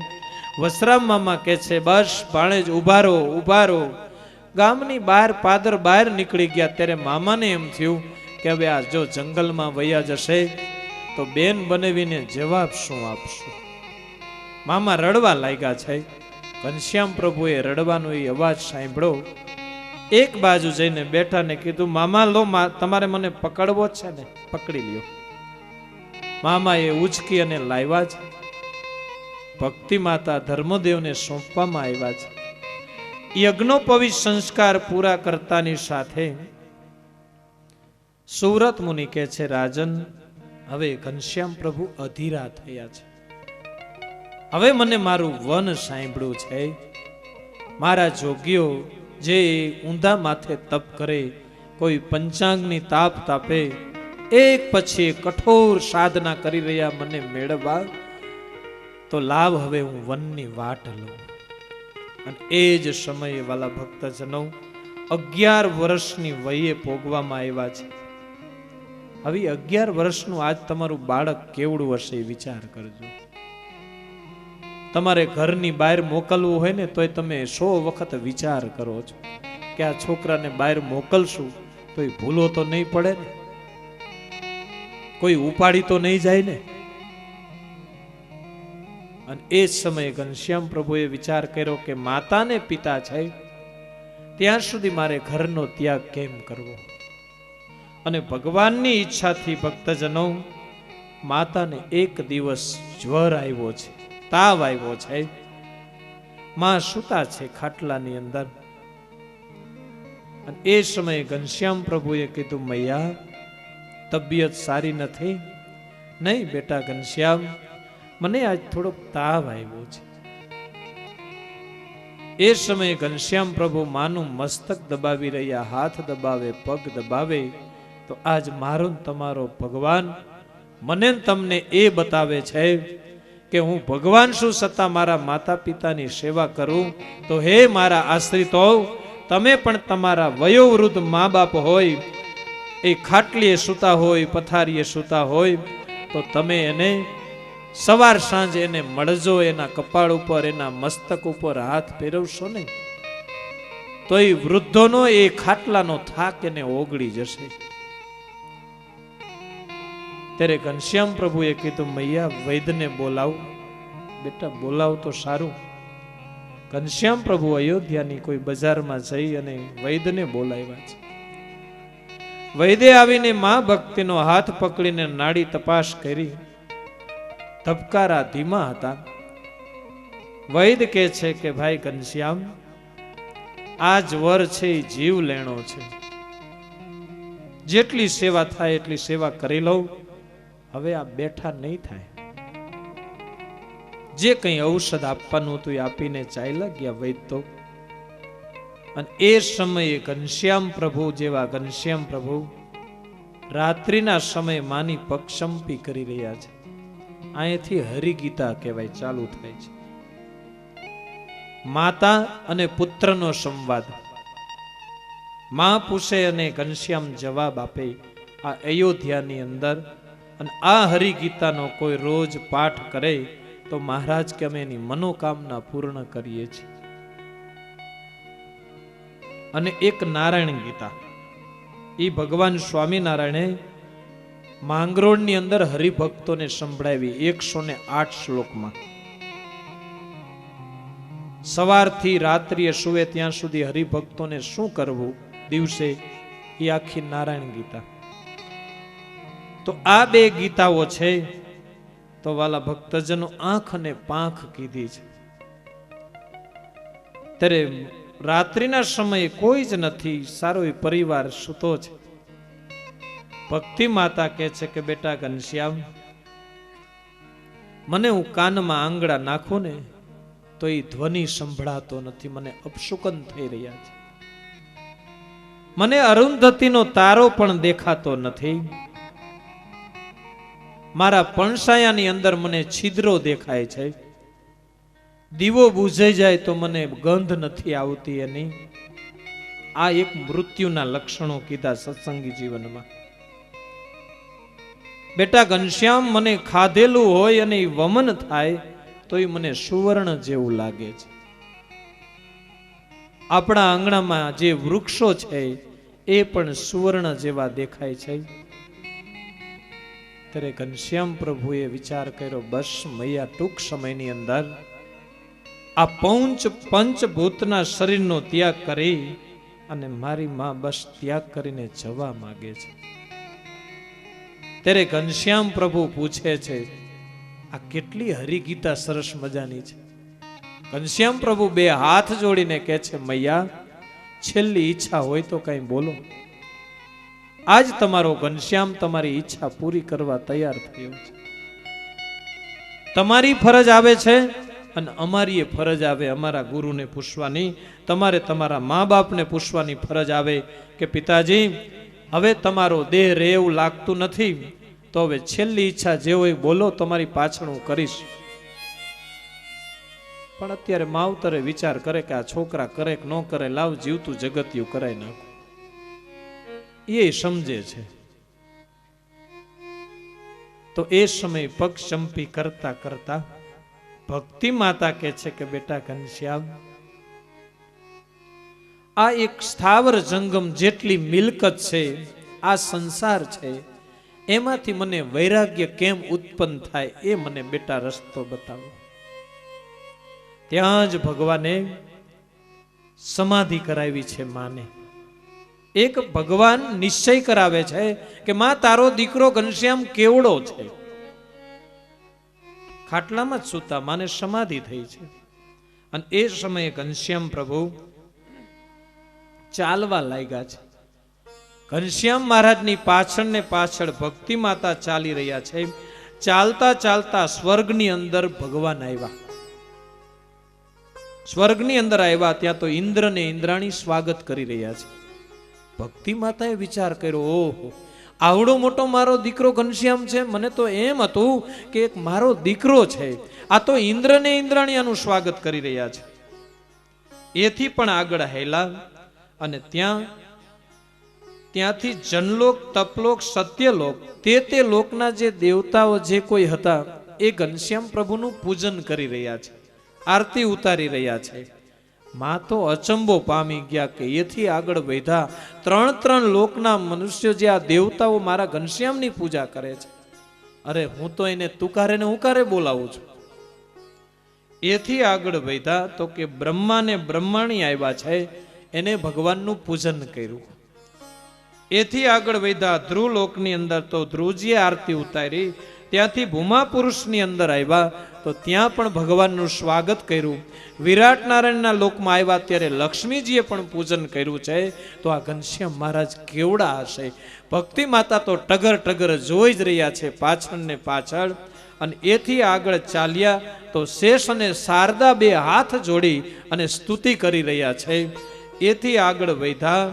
વસરામ મામા કહે છે, બસ ભાણેજ ઉભા રહો, ઉભા રહો. ગામની બહાર પાદર બહાર નીકળી ગયા ત્યારે મામાને એમ થયું કે હવે આ જો જંગલમાં વયા જશે તો બેન બનાવીને જવાબ શું આપશું. મામા રડવા લાગ્યા છે. ઘનશ્યામ પ્રભુએ રડવાનો એ અવાજ સાંભળ્યો. એક બાજુ જઈને બેઠા ને કીધું, મામા લો, તમારે મને પકડવો છે ને, પકડી લ્યો. મામા એ ઉચકી અને લાવ્યા છે. ભક્તિ માતા ધર્મદેવને સોંપવામાં આવ્યા છે. યજ્ઞોપવિત સંસ્કાર પૂરા કરતાની સાથે સુરત મુનિ કહે છે, રાજન, હવે ઘનશ્યામ પ્રભુ અધીરા થયા છે. હવે મને મારું વન સાંભળ્યું છે. મારા જોગીઓ જે ઊંધા માથે તપ કરે, કોઈ પંચાંગની તાપ તાપે, એક પછી કઠોર સાધના કરી રહ્યા મને મેળવવા, તો લાવ હવે હું વનની વાટ લઉં. અને એ જ સમયે વાલા ભક્તજનો 11 વર્ષની વયે ભોગવામાં આવ્યા છે. હવે 11 વર્ષનું આજ તમારું બાળક કેવડું હશે એ વિચાર કરજો. તમારે ઘરની બહાર મોકલવું હોય ને તોય તમે 100 વખત વિચાર કરો છો કે આ છોકરાને બહાર મોકલશું તો એ ભૂલો તો નહીં પડે ને, કોઈ ઉપાડી તો નહીં જાય ને. અને એ સમયે ઘનશ્યામ પ્રભુએ વિચાર કર્યો કે માતા ને પિતા છે ત્યાં સુધી મારે ઘરનો ત્યાગ કેમ કરવો. અને ભગવાનની ઈચ્છાથી ભક્તજનો માતાને એક દિવસ જ્વર આવ્યો છે, તાવ આવ્યો છે. માં સૂતા છે ખાટલાની અંદર. અને એ સમયે ઘનશ્યામ પ્રભુએ કીધું, મૈયા તબિયત સારી નથી? નહીં બેટા ઘનશ્યામ, મને આજ થોડોક તાવ આવ્યો છે. એ સમયે ઘનશ્યામ પ્રભુ માનું મસ્તક દબાવી રહ્યા, હાથ દબાવે, પગ દબાવે. તો આજ મારો તમારો ભગવાન મને તમને એ બતાવે છે કે હું ભગવાન શું છતાં મારા માતા પિતાની સેવા કરું. તો હે મારા આશ્રિતો, તમે પણ તમારા વયોવૃદ્ધ મા બાપ હોય, એ ખાટલીએ સૂતા હોય, પથારીએ સૂતા હોય, તો તમે એને સવાર સાંજ એને મળજો. એના કપાળ ઉપર, એના મસ્તક ઉપર હાથ ફેરવશો ને તો એ વૃદ્ધોનો એ ખાટલાનો થાક એને ઓગળી જશે. ત્યારે ઘનશ્યામ પ્રભુએ કીધું, મૈયા વૈદ્યને બોલાવ. બેટા બોલાવ તો સારું. ઘનશ્યામ પ્રભુ અયોધ્યાની કોઈ બજારમાં જઈ અને વૈદ્યને બોલાવ્યા છે. વૈદ્ય આવીને મા ભક્તિનો હાથ પકડીને નાડી તપાસ કરી. ધબકારા ધીમા હતા. વૈદ્ય કહે છે કે ભાઈ ઘનશ્યામ, આ જ્વર છે એ જીવ લેણો છે. જેટલી સેવા થાય એટલી સેવા કરી લઉં. હવે આ બેઠા નહીં થાય. જે કંઈ ઔષધ આપવાનું હતું એ આપીને ચાલ્યા ગયા વૈદ્ય તો. અને એ સમયે ઘનશ્યામ પ્રભુ જેવા ઘનશ્યામ પ્રભુ રાત્રિના સમયે માની પક્ષંપી કરી રહ્યા છે. અહીંથી હરિગીતા કહેવાય ચાલુ થાય છે. માતા અને પુત્રનો સંવાદ. માં પૂછે અને ઘનશ્યામ જવાબ આપે. આ અયોધ્યાની અંદર અને આ હરિગીતાનો કોઈ રોજ પાઠ કરે તો મહારાજ કે અમે એની મનોકામના પૂર્ણ કરીએ છીએ. અને એક નારાયણ ગીતા, એ ભગવાન સ્વામિનારાયણે માંગરોળની અંદર હરિભક્તોને સંભળાવી 108 શ્લોકમાં. સવારથી રાત્રિએ સુવે ત્યાં સુધી હરિભક્તોને શું કરવું દિવસે, એ આખી નારાયણ ગીતા. તો આ બે ગીતાઓ છે તો વાલા ભક્તજનો આંખ અને પાંખ કીધી છે. ત્યારે રાત્રિના સમયે કોઈ જ નથી, સારો એ પરિવાર સૂતો છે. ભક્તિ માતા કહે છે કે બેટા ઘનશ્યામ, મને હું કાનમાં આંગળા નાખું ને તો એ ધ્વનિ સંભળાતો નથી, મને અપશુકન થઈ રહ્યા છે. મને અરુંધતીનો તારો પણ દેખાતો નથી. મારા પણસાયાની અંદર મને છિદ્રો દેખાય છે. દીવો બુઝાઈ જાય તો મને ગંધ નથી આવતી એની. આ એક મૃત્યુના લક્ષણો કીધા સત્સંગી જીવનમાં. બેટા ઘનશ્યામ, મને ખાધેલું હોય અને વમન થાય તો એ મને સુવર્ણ જેવું લાગે છે. આપણા આંગણામાં જે વૃક્ષો છે એ પણ સુવર્ણ જેવા દેખાય છે. ત્યારે ઘનશ્યામ પ્રભુએ વિચાર કર્યો, બસ મૈયા ટૂંક સમયની અંદર આ પંચભૂતના શરીરનો ત્યાગ કરી અને મારી માં બસ ત્યાગ કરીને જવા માંગે છે. ત્યારે ઘનશ્યામ પ્રભુ પૂછે છે, આ કેટલી હરિગીતા સરસ મજાની છે. ઘનશ્યામ પ્રભુ બે હાથ જોડીને કહે છે, મૈયા છેલ્લી ઈચ્છા હોય તો કઈ બોલો. આજ તમારો ઘનશ્યામ તમારી ઈચ્છા પૂરી કરવા તૈયાર થયો છે. તમારી ફરજ આવે છે અને અમારી ફરજ આવે અમારા ગુરુને પૂછવાની. તમારે તમારા મા બાપને પૂછવાની ફરજ આવે કે પિતાજી, હવે તમારો દેહ રે એવું લાગતું નથી, તો હવે છેલ્લી ઈચ્છા જે હોય બોલો, તમારી પાછળ હું કરીશ. પણ અત્યારે માવતરે વિચાર કરે કે આ છોકરા કરે કે ન કરે, લાવ જીવતું જગતિયું કરાય નાખું. એ સમજે છે. તો એ સમય પગચંપી કરતા કરતા ભક્તિ માતા કહે છે કે બેટા ઘનશ્યામ, આ એક સ્થાવર જંગમ જેટલી મિલકત છે, આ સંસાર છે, એમાંથી મને વૈરાગ્ય કેમ ઉત્પન્ન થાય એ મને બેટા રસ્તો બતાવો. ત્યાં જ ભગવાને સમાધિ કરાવી છે માને. એક ભગવાન નિશ્ચય કરાવે છે કે માં તારો દીકરો ઘનશ્યામ કેવડો છે, ખાટલામાં જ સૂતા, માને સમાધિ થઈ છે. અને એ સમયે ઘનશ્યામ પ્રભુ ચાલવા લાગ્યા છે. ઘનશ્યામ મહારાજની પાછળ ને પાછળ ભક્તિ માતા ચાલી રહ્યા છે. ચાલતા ચાલતા સ્વર્ગની અંદર ભગવાન આવ્યા. સ્વર્ગની અંદર આવ્યા ત્યાં તો ઇન્દ્ર ને ઇન્દ્રાણી સ્વાગત કરી રહ્યા છે. ભક્તિ માતાએ વિચાર કર્યો, ઓહો, આવડો મોટો મારો દીકરો ઘનશ્યામ છે, મને તો એમ હતું કે એક મારો દીકરો છે, આ તો ઇન્દ્ર ને ઇન્દ્રાણી આનું સ્વાગત કરી રહ્યા છે. એથી પણ આગળ હેલા અને ત્યાંથી જનલોક, તપલોક, સત્યલોક, તે લોકના જે દેવતાઓ જે કોઈ હતા એ ઘનશ્યામ પ્રભુનું પૂજન કરી રહ્યા છે, આરતી ઉતારી રહ્યા છે. માં તો અચંબો પામી ગયા કે એથી આગળ વધ્યા 3 લોકના મનુષ્યો જે આ દેવતાઓ મારા ઘનશ્યામની પૂજા કરે છે, અરે હું તો એને તુકારે ને ઉકારે બોલાવું છું. એથી આગળ વધ્યા તો કે બ્રહ્મા ને બ્રહ્માણી આવ્યા છે, એને ભગવાનનું પૂજન કર્યું. એથી આગળ વધ્યા ધ્રુવલોકની અંદર તો ધ્રુવજીએ આરતી ઉતારી. ત્યાંથી ભૂમા પુરુષની અંદર આવ્યા તો ત્યાં પણ ભગવાનનું સ્વાગત કર્યું. વિરાટ નારાયણના લોકમાં આવ્યા ત્યારે લક્ષ્મીજીએ પણ પૂજન કર્યું છે. તો આ ઘનશ્યામ મહારાજ કેવડા હશે! ભક્તિ માતા તો ટગર ટગર જોઈ જ રહ્યા છે પાછળ ને પાછળ. અને એથી આગળ ચાલ્યા તો શેષ અને શારદા બે હાથ જોડી અને સ્તુતિ કરી રહ્યા છે. એથી આગળ વધ્યા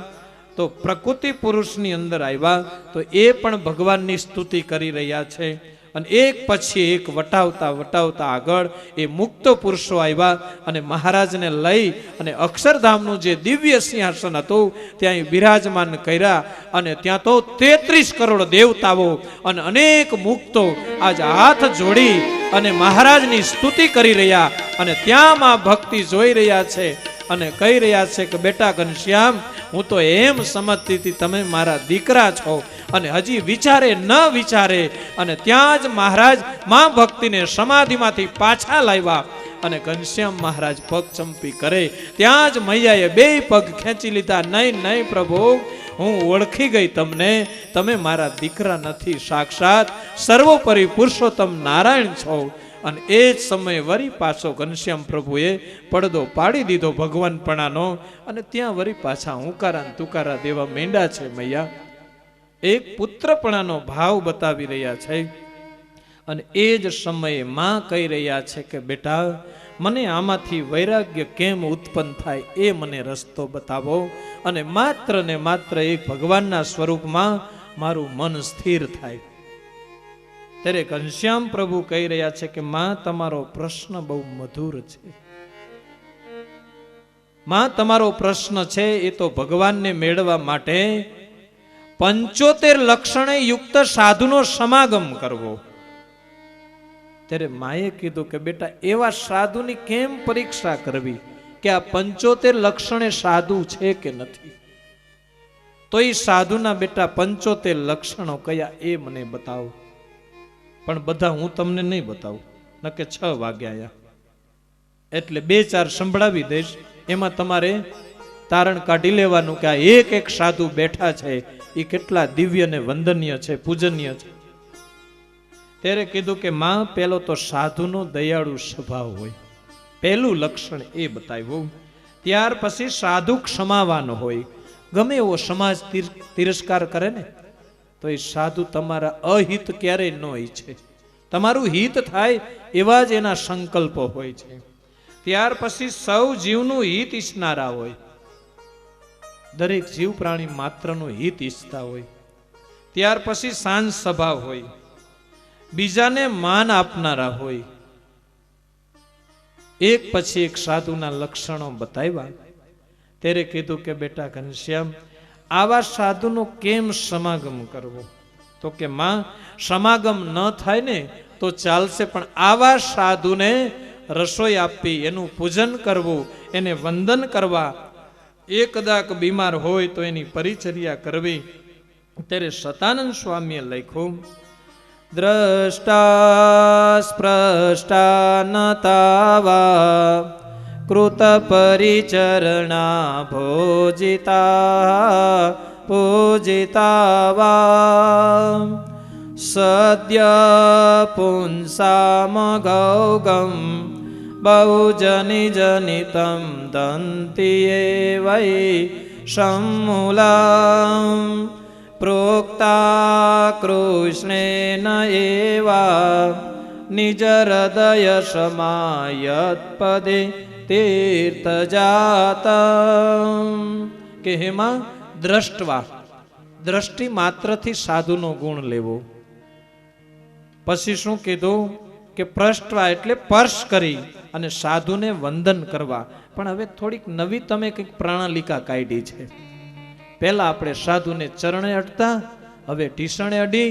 તો પ્રકૃતિ પુરુષની અંદર આવ્યા તો એ પણ ભગવાનની સ્તુતિ કરી રહ્યા છે. અને એક પછી એક વટાવતા વટાવતા આગળ એ મુક્ત પુરુષો આવ્યા અને મહારાજને લઈ અને અક્ષરધામનું જે દિવ્ય સિંહાસન હતું ત્યાં બિરાજમાન કર્યા. અને ત્યાં તો 33 કરોડ દેવતાઓ અને અનેક મુક્તો આજ હાથ જોડી અને મહારાજની સ્તુતિ કરી રહ્યા. અને ત્યાં માં ભક્તિ જોઈ રહ્યા છે અને કહી રહ્યા છે કે બેટા ઘનશ્યામ, હું તો એમ સમજતી હતી તમે મારા દીકરા છો, અને હજી વિચારે ન વિચારે અને ત્યાં જ મહારાજ માં ભક્તિને સમાધિમાંથી પાછા લાવ્યા. અને ઘનશ્યામ મહારાજ પગ ચંપી કરે ત્યાં જ મૈયાએ 2 પગ ખેંચી લીધા. નહીં નહીં પ્રભુ, હું ઓળખી ગઈ તમને, તમે મારા દીકરા નથી, સાક્ષાત સર્વોપરી પુરુષોત્તમ નારાયણ છો. અને એ જ સમયે વરી પાછો ઘનશ્યામ પ્રભુએ પડદો પાડી દીધો ભગવાનપણાનો. અને ત્યાં વરી પાછા હુંકારા તુકારા દેવા માંડ્યા છે. મૈયા એક પુત્રપણાનો ભાવ બતાવી રહ્યા છે. અને એ જ સમયે માં કહી રહ્યા છે કે બેટા, મને આમાંથી વૈરાગ્ય કેમ ઉત્પન્ન થાય એ મને રસ્તો બતાવો, અને માત્ર ને માત્ર એક ભગવાનના સ્વરૂપમાં મારું મન સ્થિર થાય. ત્યારે ઘનશ્યામ પ્રભુ કહી રહ્યા છે કે માં, તમારો પ્રશ્ન બહુ મધુર છે. માં, તમારો પ્રશ્ન છે એ તો ભગવાનને મેળવવા માટે 75 લક્ષણે યુક્ત સાધુનો સમાગમ કરવો. ત્યારે માએ કીધું કે બેટા, એવા સાધુની કેમ પરીક્ષા કરવી કે આ 75 લક્ષણે સાધુ છે કે નથી? તો એ સાધુના બેટા 75 લક્ષણો કયા એ મને બતાવો. પણ બધા હું તમને નહીં બતાવું, નકે 6 વાગ્યા એટલે 2-4 સંભળાવી દઈશ. એમાં તમારે તારણ કાઢી લેવાનું કે આ એક સાધુ બેઠા છે એ કેટલા દિવ્ય ને વંદનીય છે, પૂજનીય છે. ત્યારે કીધું કે માં, પેલો તો સાધુનો દયાળુ સ્વભાવ હોય, પહેલું લક્ષણ એ બતાવ્યું. ત્યાર પછી સાધુ ક્ષમાવાન હોય. ગમે એવો સમાજ તિરસ્કાર કરે ને તો એ સાધુ તમારા અહિત ક્યારેય ન ઈચ્છે, તમારું હિત થાય એવા જ એના સંકલ્પો હોય છે. ત્યાર પછી સૌ જીવનું હિત ઈચ્છનારા હોય, દરેક જીવ પ્રાણી માત્રનું હિત ઈચ્છતા હોય. ત્યાર પછી શાંત સ્વભાવ હોય, બીજાને માન આપનારા હોય. એક પછી એક સાધુના લક્ષણો બતાવ્યા. ત્યારે કીધું કે બેટા ઘનશ્યામ, આવા સાધુનો કેમ સમાગમ કરવો? તો કે માં, સમાગમ ન થાય ને તો ચાલશે, પણ આવા સાધુને રસોઈ આપવી, એનું પૂજન કરવું, એને વંદન કરવા, એ કદાચ બીમાર હોય તો એની પરિચર્યા કરવી. ત્યારે સતાનંદ સ્વામીએ લખ્યું, દ્રષ્ટા સ્પૃષ્ટા નતાવા કૃત પરિચરણા ભોજિતા પૂજિતા વા સદ્ય પુંસામઘૌગમ બહુજની જનિતમ દંતિએ વૈ સમૂલમ પ્રોક્તા કૃષ્ણેન એવા નિજ હૃદય સમાયત પદે તીર્થજાતમ કે હેમાં દ્રષ્ટવા દ્રષ્ટિ માત્રથી સાધુનો ગુણ લેવો. પછી શું કીધું કે પ્રષ્ટવા એટલે સ્પર્શ કરી અને સાધુને વંદન કરવા. પણ હવે થોડીક નવી તમે કંઈક પ્રણાલિકા કાઢી છે. પહેલા આપણે સાધુને ચરણે અડતા, હવે ઢીસણે અડી,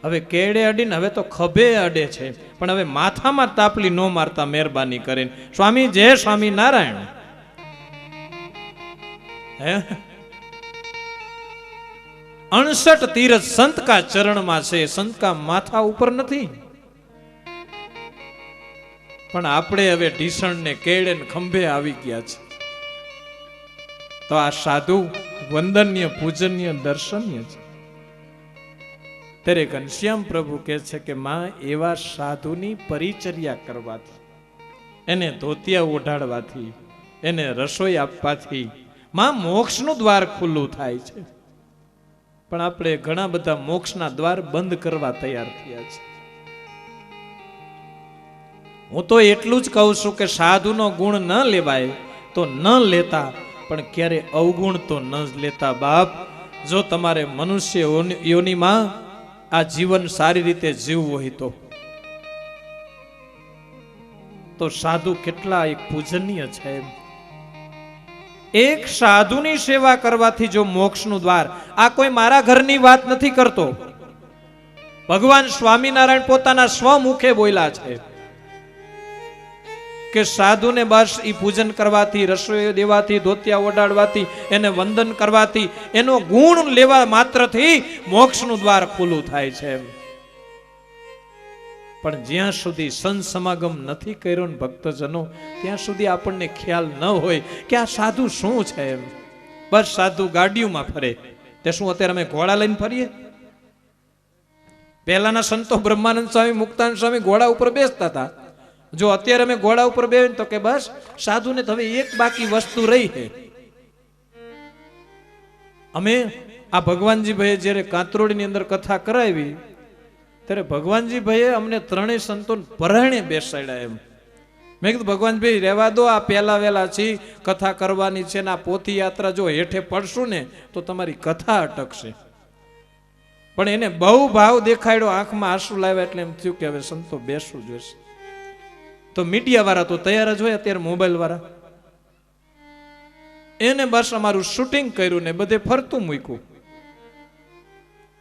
હવે કેડે અડીને હવે તો ખભે અડે છે. પણ હવે માથામાં તાપલી ન મારતા મહેરબાની કરીને. સ્વામી જય સ્વામી નારાયણ. હે 68 તીરથ સંત કા ચરણમાં છે, સંત કા માથા ઉપર નથી. પણ આપણે હવે ઢીસણ ને કેડે ને ખંભે આવી ગયા છે. તો આ સાધુ વંદનીય, પૂજનીય, દર્શનીય છે. ત્યારે ઘનશ્યામ પ્રભુ કહે છે કે માં એવા સાધુની પરિચર્યા કરવાથી, એને ધોતિયા ઓઢાડવાથી, એને રસોઈ આપવાથી માં મોક્ષનું દ્વાર ખુલ્લું થાય છે. પણ આપણે ઘણા બધા મોક્ષના દ્વાર બંધ કરવા તૈયાર થયા છે. હું તો એટલું જ કહું છું કે સાધુનો ગુણ ન લેવાય તો ન લેતા, પણ ક્યારે અવગુણ તો ન જ લેતા. બાપ, જો તમારે મનુષ્ય યોનિમાં આ જીવન સારી રીતે જીવવું હોય તો સાધુ કેટલા એક પૂજનીય છે. એક સાધુની સેવા કરવાથી જો મોક્ષનું દ્વાર, આ કોઈ મારા ઘરની વાત નથી કરતો. ભગવાન સ્વામિનારાયણ પોતાના સ્વમુખે બોલ્યા છે કે સાધુને બસ ઈ પૂજન કરવાથી, રસોઈ દેવાથી, ધોતિયા ઓડાડવાથી, એને વંદન કરવાથી, એનો ગુણ લેવા માત્રથી મોક્ષનું દ્વાર ખુલ્લું થાય છે. પણ જ્યાં સુધી સંત સમાગમ નથી કર્યો ને ભક્તજનો, ત્યાં સુધી આપણને ખ્યાલ ન હોય કે આ સાધુ શું છે. એમ બસ સાધુ ગાડીઓમાં ફરે. તે શું અત્યારે અમે ઘોડા લઈને ફરીએ? પહેલાના સંતો બ્રહ્માનંદ સ્વામી, મુક્તાનંદ સ્વામી ઘોડા ઉપર બેસતા હતા. જો અત્યારે અમે ઘોડા ઉપર બેસીએ તો કે બસ સાધુને હવે એક બાકી વસ્તુ રહી છે. અમે આ ભગવાનજી ભાઈએ જ્યારે કાંતરોડીની અંદર કથા કરાવી ત્યારે ભગવાનજી ભાઈએ અમને ત્રણેય સંતોને પરાયણે બેસાડ્યા. એમ મેં કીધું ભગવાનભાઈ રહેવા દો, આ પહેલા વહેલા છે, કથા કરવાની છે ને આ પોથી યાત્રા જો હેઠે પડશું ને તો તમારી કથા અટકશે. પણ એને બહુ ભાવ દેખાડ્યો, આંખમાં આંસુ લાવ્યા, એટલે એમ થયું કે હવે સંતો બેસવું જોઈશે. તો મીડિયા વાળા તો તૈયાર જ હોય, અત્યારે મોબાઈલ વાળા, એને બસ અમારું શૂટિંગ કર્યું ને બધે ફરતું મૂક્યું.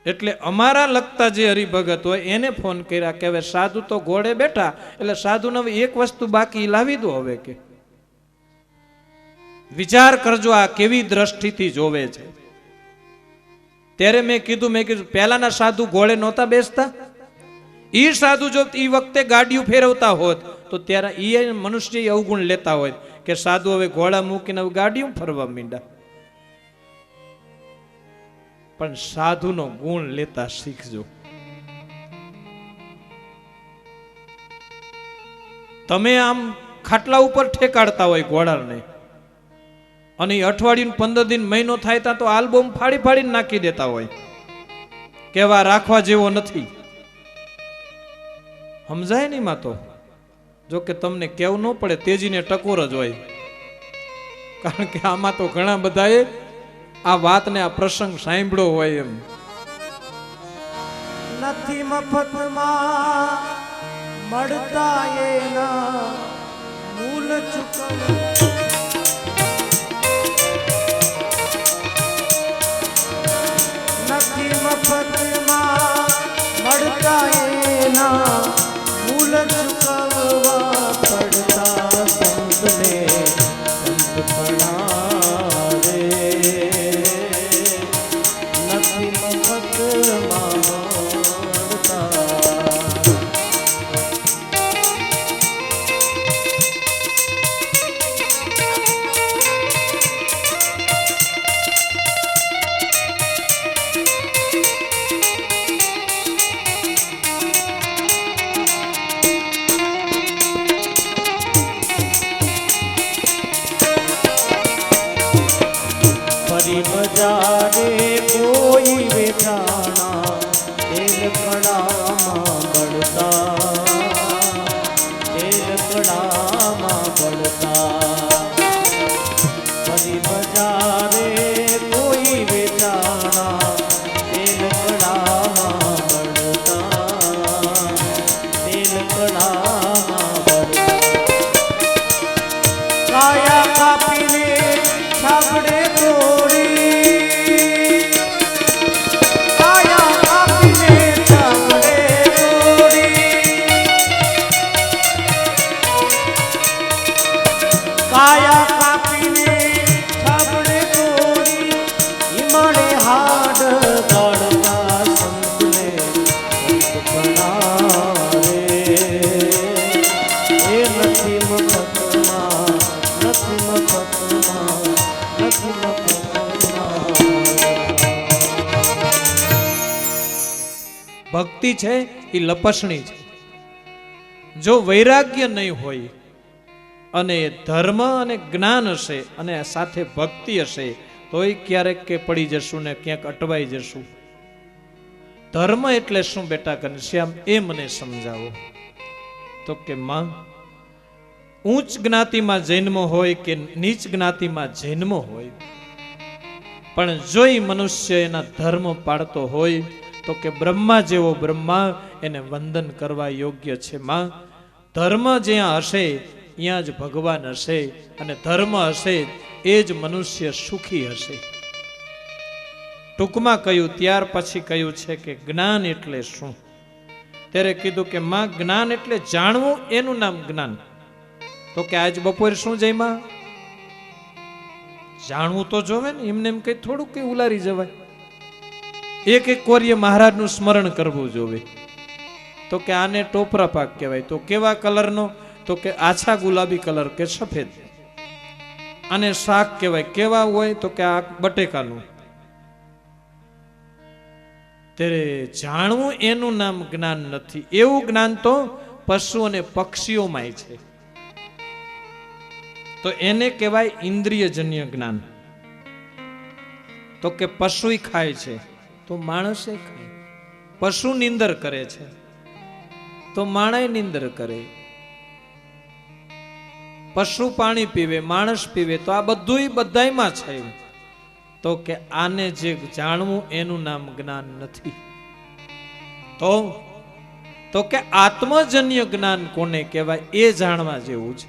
એટલે અમારા લગતા જે હરિભગત હોય એને ફોન કર્યા કે હવે સાધુ તો ઘોડે બેઠા, એટલે સાધુને હવે એક વસ્તુ બાકી લાવી દો. હવે કે વિચાર કરજો આ કેવી દ્રષ્ટિથી જોવે છે. ત્યારે મેં કીધું પહેલાના સાધુ ઘોડે નહોતા બેસતા. ઈ સાધુ જો ઈ વખતે ગાડીઓ ફેરવતા હોત તો ત્યારે ઈ મનુષ્ય અવગુણ લેતા હોય કે સાધુ હવે ઘોડા મૂકીને હવે ગાડીઓ ફરવા માંડ્યા. પણ સાધુનો ગુણ લેતા શીખજો. તમે આમ ખાટલા ઉપર ઠેકાડતા હોય ઘોડાને, અને અઠવાડિયું 15 દિન મહિનો થાય ત્યાં તો આલ્બમ ફાડી ફાડીને નાખી દેતા હોય, કેવા રાખવા જેવો નથી. સમજાય નહીં માં? તો જો કે તમને કેવું ન પડે, તેજીને ટકોર જ હોય. કારણ કે આમાં તો ઘણા બધાએ આ વાતને, આ પ્રસંગ સાંભળ્યો હોય. એમ નથી મફતમાં મળતા એના મૂલ ચૂકવ, નથી મફતમાં મળતા એના મૂલ ચૂકવવા પડતા સંતને સંત ભણાવે. નથી મફતમાં મળતા. બડી બજારે કોઈ વેચાણા તેલ કડામાં બળતા તેલ કડામાં બળતા બડી બજારે કોઈ વેચાણા તેલ કડામાં બળતા તેલ કડામાં બળતા કાયા કાપીને છાબડે તોડી કાયા કાપીને છાબડે તોડી કાયા કાપીને છાબડે તોડી હિમાડે હાડ ગાળતા સંતને સંત બનાવે એ નથી મફતમાં નથી મફતમાં નથી મફતમાં ભક્તિ છે એ લપસણી છે. જો વૈરાગ્ય નહીં હોય અને ધર્મ અને જ્ઞાન હશે અને સાથે ભક્તિ હશે તોય ક્યારેક કે પડી જશું ને ક્યાંક અટવાઈ જશું. ધર્મ એટલે શું બેટા ઘનશ્યામ એ મને સમજાવો. તો કે માં, ઉચ્ચ જ્ઞાતિમાં જન્મ હોય કે નીચ જ્ઞાતિમાં જન્મ હોય, પણ જો એ મનુષ્ય એના ધર્મ પાળતો હોય તો કે બ્રહ્મા જેવો બ્રહ્મા એને વંદન કરવા યોગ્ય છે. માં, ધર્મ જ્યાં હશે ત્યાં જ ભગવાન હશે અને ધર્મ હશે એ જ મનુષ્ય સુખી હશે. ટૂંકમાં કહ્યું ત્યાર પછી કહ્યું છે કે જ્ઞાન એટલે શું. ત્યારે કીધું કે માં, જ્ઞાન એટલે જાણવું, એનું નામ જ્ઞાન. તો કે આજ બપોરે શું જઈમાં? જાણવું તો જોવે ને, એમને એમ કઈ થોડું કઈ ઉલારી જવાય. એક એક કોરીએ મહારાજનું સ્મરણ કરવું જોવે. તો કે આને ટોપરા પાક કહેવાય. તો કેવા કલરનો? તો કે આછા ગુલાબી કલર કે સફેદ. આને શાક કહેવાય. કેવા હોય? તો કે આ બટેકાનું. ત્યારે જાણવું એનું નામ જ્ઞાન નથી. એવું જ્ઞાન તો પશુ અને પક્ષીઓમાં છે. તો એને કહેવાય ઇન્દ્રિયજન્ય જ્ઞાન. તો કે પશુ ખાય છે તો માણસે ખાય. પશુ નિંદર કરે છે તો માણસ નિંદર કરે. પશુ પાણી પીવે, માણસ પીવે. તો આ બધું બધાયમાં છે. તો કે આને જે જાણવું એનું નામ જ્ઞાન નથી. તો કે આત્મજન્ય જ્ઞાન કોને કહેવાય એ જાણવા જેવું છે.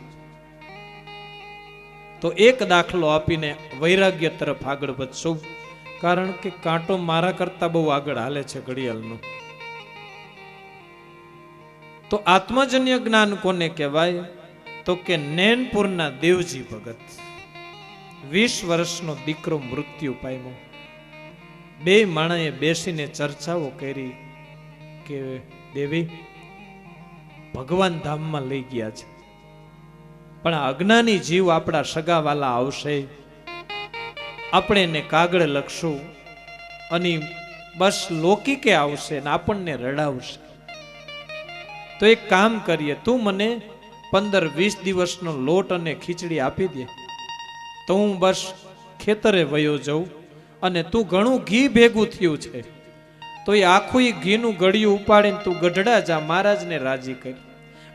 તો એક દાખલો આપીને વૈરાગ્ય તરફ આગળ વધશું, કારણ કે કાંટો મારા કરતા બહુ આગળ હાલે છે ઘડિયાળનો. તો આત્મજન્ય જ્ઞાન કોને કહેવાય? તો કે નૈનપુરના દેવજી ભગત, 20 વર્ષનો દીકરો મૃત્યુ પામ્યો. બે માણસે બેસીને ચર્ચાઓ કરી કે દેવી, ભગવાન ધામમાં લઈ ગયા છે, પણ અજ્ઞાની જીવ આપણા સગાવાલા આવશે, આપણે એને કાગળ લખશું અને બસ લૌકિકે આવશે ને આપણને રડાવશે. તો એક કામ કરીએ, તું મને 15-20 દિવસનો લોટ અને ખીચડી આપી દે, તો હું બસ ખેતરે વયો જાઉં, અને તું ઘણું ઘી ભેગું થયું છે તો એ આખું ઘીનું ગળિયું ઉપાડીને તું ગઢડા જા, મહારાજને રાજી કરી,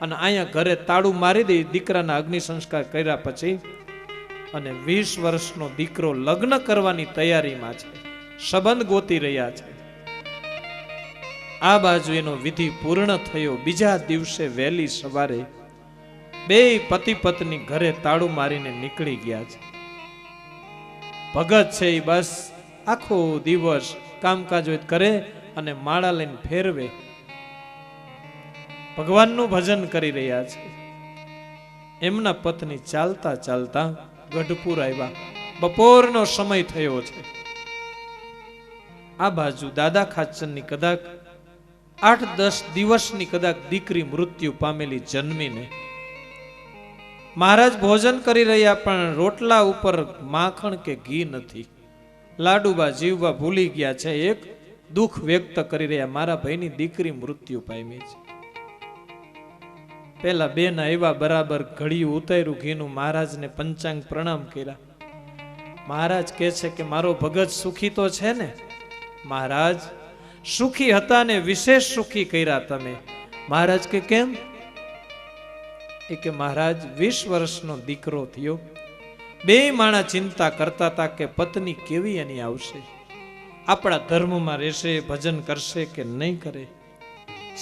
અને અહીંયા ઘરે તાળું મારી દે. દીકરાના અગ્નિ સંસ્કાર કર્યા પછી અને 20 વર્ષનો દીકરો લગ્ન કરવાની તૈયારીમાં છે, સંબંધ ગોતી રહ્યા છે. આ બાજુ એનો વિધિ પૂર્ણ થયો. બીજા દિવસે વહેલી સવારે બે પતિ પત્ની ઘરે તાળું મારીને નીકળી ગયા છે. ભગત છે એ બસ આખો દિવસ કામકાજ કરે અને માળા લઈને ફેરવે, ભગવાનનું ભજન કરી રહ્યા છે. એમના પત્ની ચાલતા ચાલતા ગઢપુર આવ્યા. બપોરનો સમય થયો છે. આ બાજુ દાદા ખાચરની કદાચ 8-10 દિવસની કદાચ દીકરી મૃત્યુ પામેલી જન્મીને મહારાજ ભોજન કરી રહ્યા, પણ રોટલા ઉપર માખણ કે ઘી નથી. લાડુબા જીવબા ભૂલી ગયા છે. એક દુઃખ વ્યક્ત કરી રહ્યા, મારા ભાઈની દીકરી મૃત્યુ પામી છે. પેલા બેન આવ્યા, બરાબર ઘડિયું ઉતાર્યું ઘીનું, મહારાજને પંચાંગ પ્રણામ કર્યા. મહારાજ કહે છે કે મારો ભગત સુખી તો છે ને? મહારાજ સુખી હતા ને વિશેષ સુખી કર્યા તમે. મહારાજ કે કેમ? એ કે મહારાજ 20 વર્ષનો દીકરો થયો. બે માણા ચિંતા કરતા હતા કે પત્ની કેવી એની આવશે, આપણા ધર્મમાં રહેશે, ભજન કરશે કે નહીં કરે.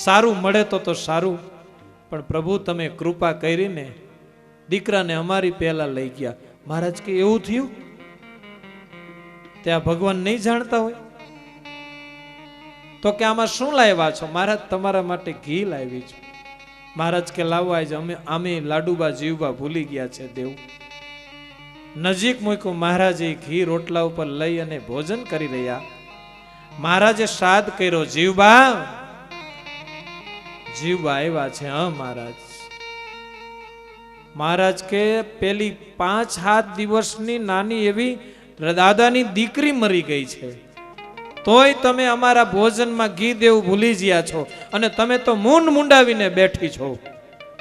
સારું મળે તો સારું, પણ પ્રભુ તમે કૃપા કરીને દીકરાને અમારી પહેલા લઈ ગયા. મહારાજ કે એવું થયું? ત્યાં ભગવાન નહીં જાણતા હોય? તો કે આમાં શું લાવ્યા છો? મહારાજ તમારા માટે ઘી લાવી છું. મહારાજ કે લાવવા જ અમે લાડુબા જીવબા ભૂલી ગયા છે દેવ. નજીક મૂક્યું. મહારાજ એ ઘી રોટલા ઉપર લઈ અને ભોજન કરી રહ્યા. મહારાજે સાદ કર્યો, જીવબા. જીવબા આવ્યા છે. હા મહારાજ. મહારાજ કે પેલી 5-7 દિવસની નાની એવી દાદાની દીકરી મરી ગઈ છે, તોય તમે અમારા ભોજનમાં ઘી દેવું ભૂલી ગયા છો અને તમે તો મૂંડ મુંડાવીને બેઠી છો.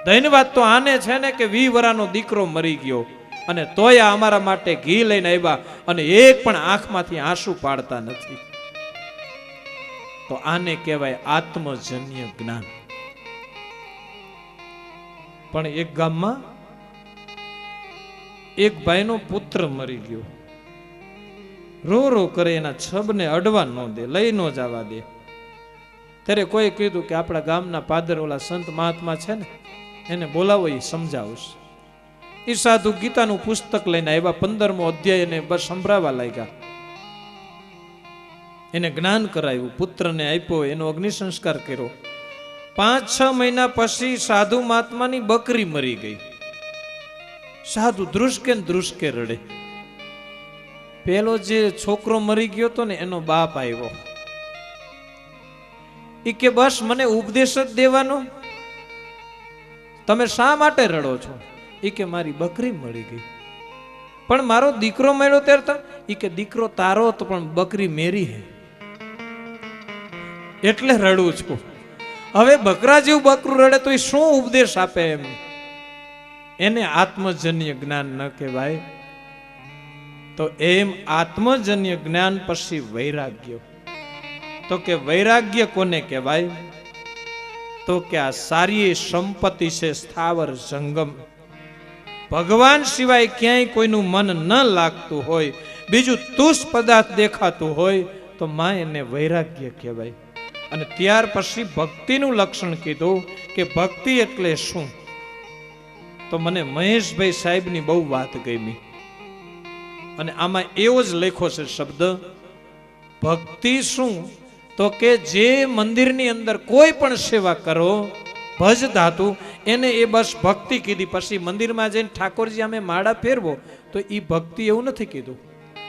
ધન્યવાદ તો આને છે ને કે 20 વર્ષનો દીકરો મરી ગયો અને તોય આ અમારા માટે ઘી લઈને આવ્યા અને એક પણ આંખમાંથી આંસુ પાડતા નથી. તો આને કહેવાય આત્મજન્ય જ્ઞાન. પણ એક ગામમાં એક ભાઈનો પુત્ર મરી ગયો. રો રો કરે, એના છબને અડવા ન દે, લઈ ન જવા દે. ત્યારે કોઈ કીધું કે આપણા ગામના પાદર ઓલા સંત મહાત્મા છે ને, એને બોલાવો, એ સમજાવશે. એ સાધુ ગીતાનું પુસ્તક લઈને આવ્યા. 15મો અધ્યાય એને બસ સંભળાવા લાગ્યા. એને જ્ઞાન કરાવ્યું, પુત્રને આપ્યો, એનો અગ્નિ સંસ્કાર કર્યો. 5-6 મહિના પછી સાધુ મહાત્માની બકરી મરી ગઈ. સાધુ ધ્રુસકે રડે. પેલો જે છોકરો મરી ગયો તો ને એનો બાપ આવ્યો. ઈ કે બસ મને ઉપદેશ જ દેવાનો, તમે શા માટે રડો છો? ઈ કે મારી બકરી મળી ગઈ. પણ મારો દીકરો મળ્યો ત્યારે ઈ કે દીકરો તારો તો પણ બકરી મેરી હે, એટલે રડું છું. હવે બકરા જેવું બકરું રડે તો એ શું ઉપદેશ આપે? એમ એને આત્મજન્ય જ્ઞાન ન કહેવાય. તો એમ આત્મજન્ય જ્ઞાન પછી વૈરાગ્ય. તો કે વૈરાગ્ય કોને કહેવાય? તો કે આ સારી સંપત્તિ છે, સ્થાવર જંગમ, ભગવાન સિવાય ક્યાંય કોઈનું મન ન લાગતું હોય, બીજું તુષ પદાર્થ દેખાતું હોય તો માં એને વૈરાગ્ય કહેવાય. અને ત્યાર પછી ભક્તિનું લક્ષણ કીધું કે ભક્તિ એટલે શું? તો મને મહેશભાઈ સાહેબની બહુ વાત ગમી અને આમાં એવો જ લખ્યો છે શબ્દ, ભક્તિ શું? તો કે જે મંદિરની અંદર કોઈ પણ સેવા કરો, ભજ ધાતુ, એને એ બસ ભક્તિ કીધી. પછી મંદિરમાં જઈને ઠાકોરજી અમે માળા ફેરવો તો એ ભક્તિ એવું નથી કીધું.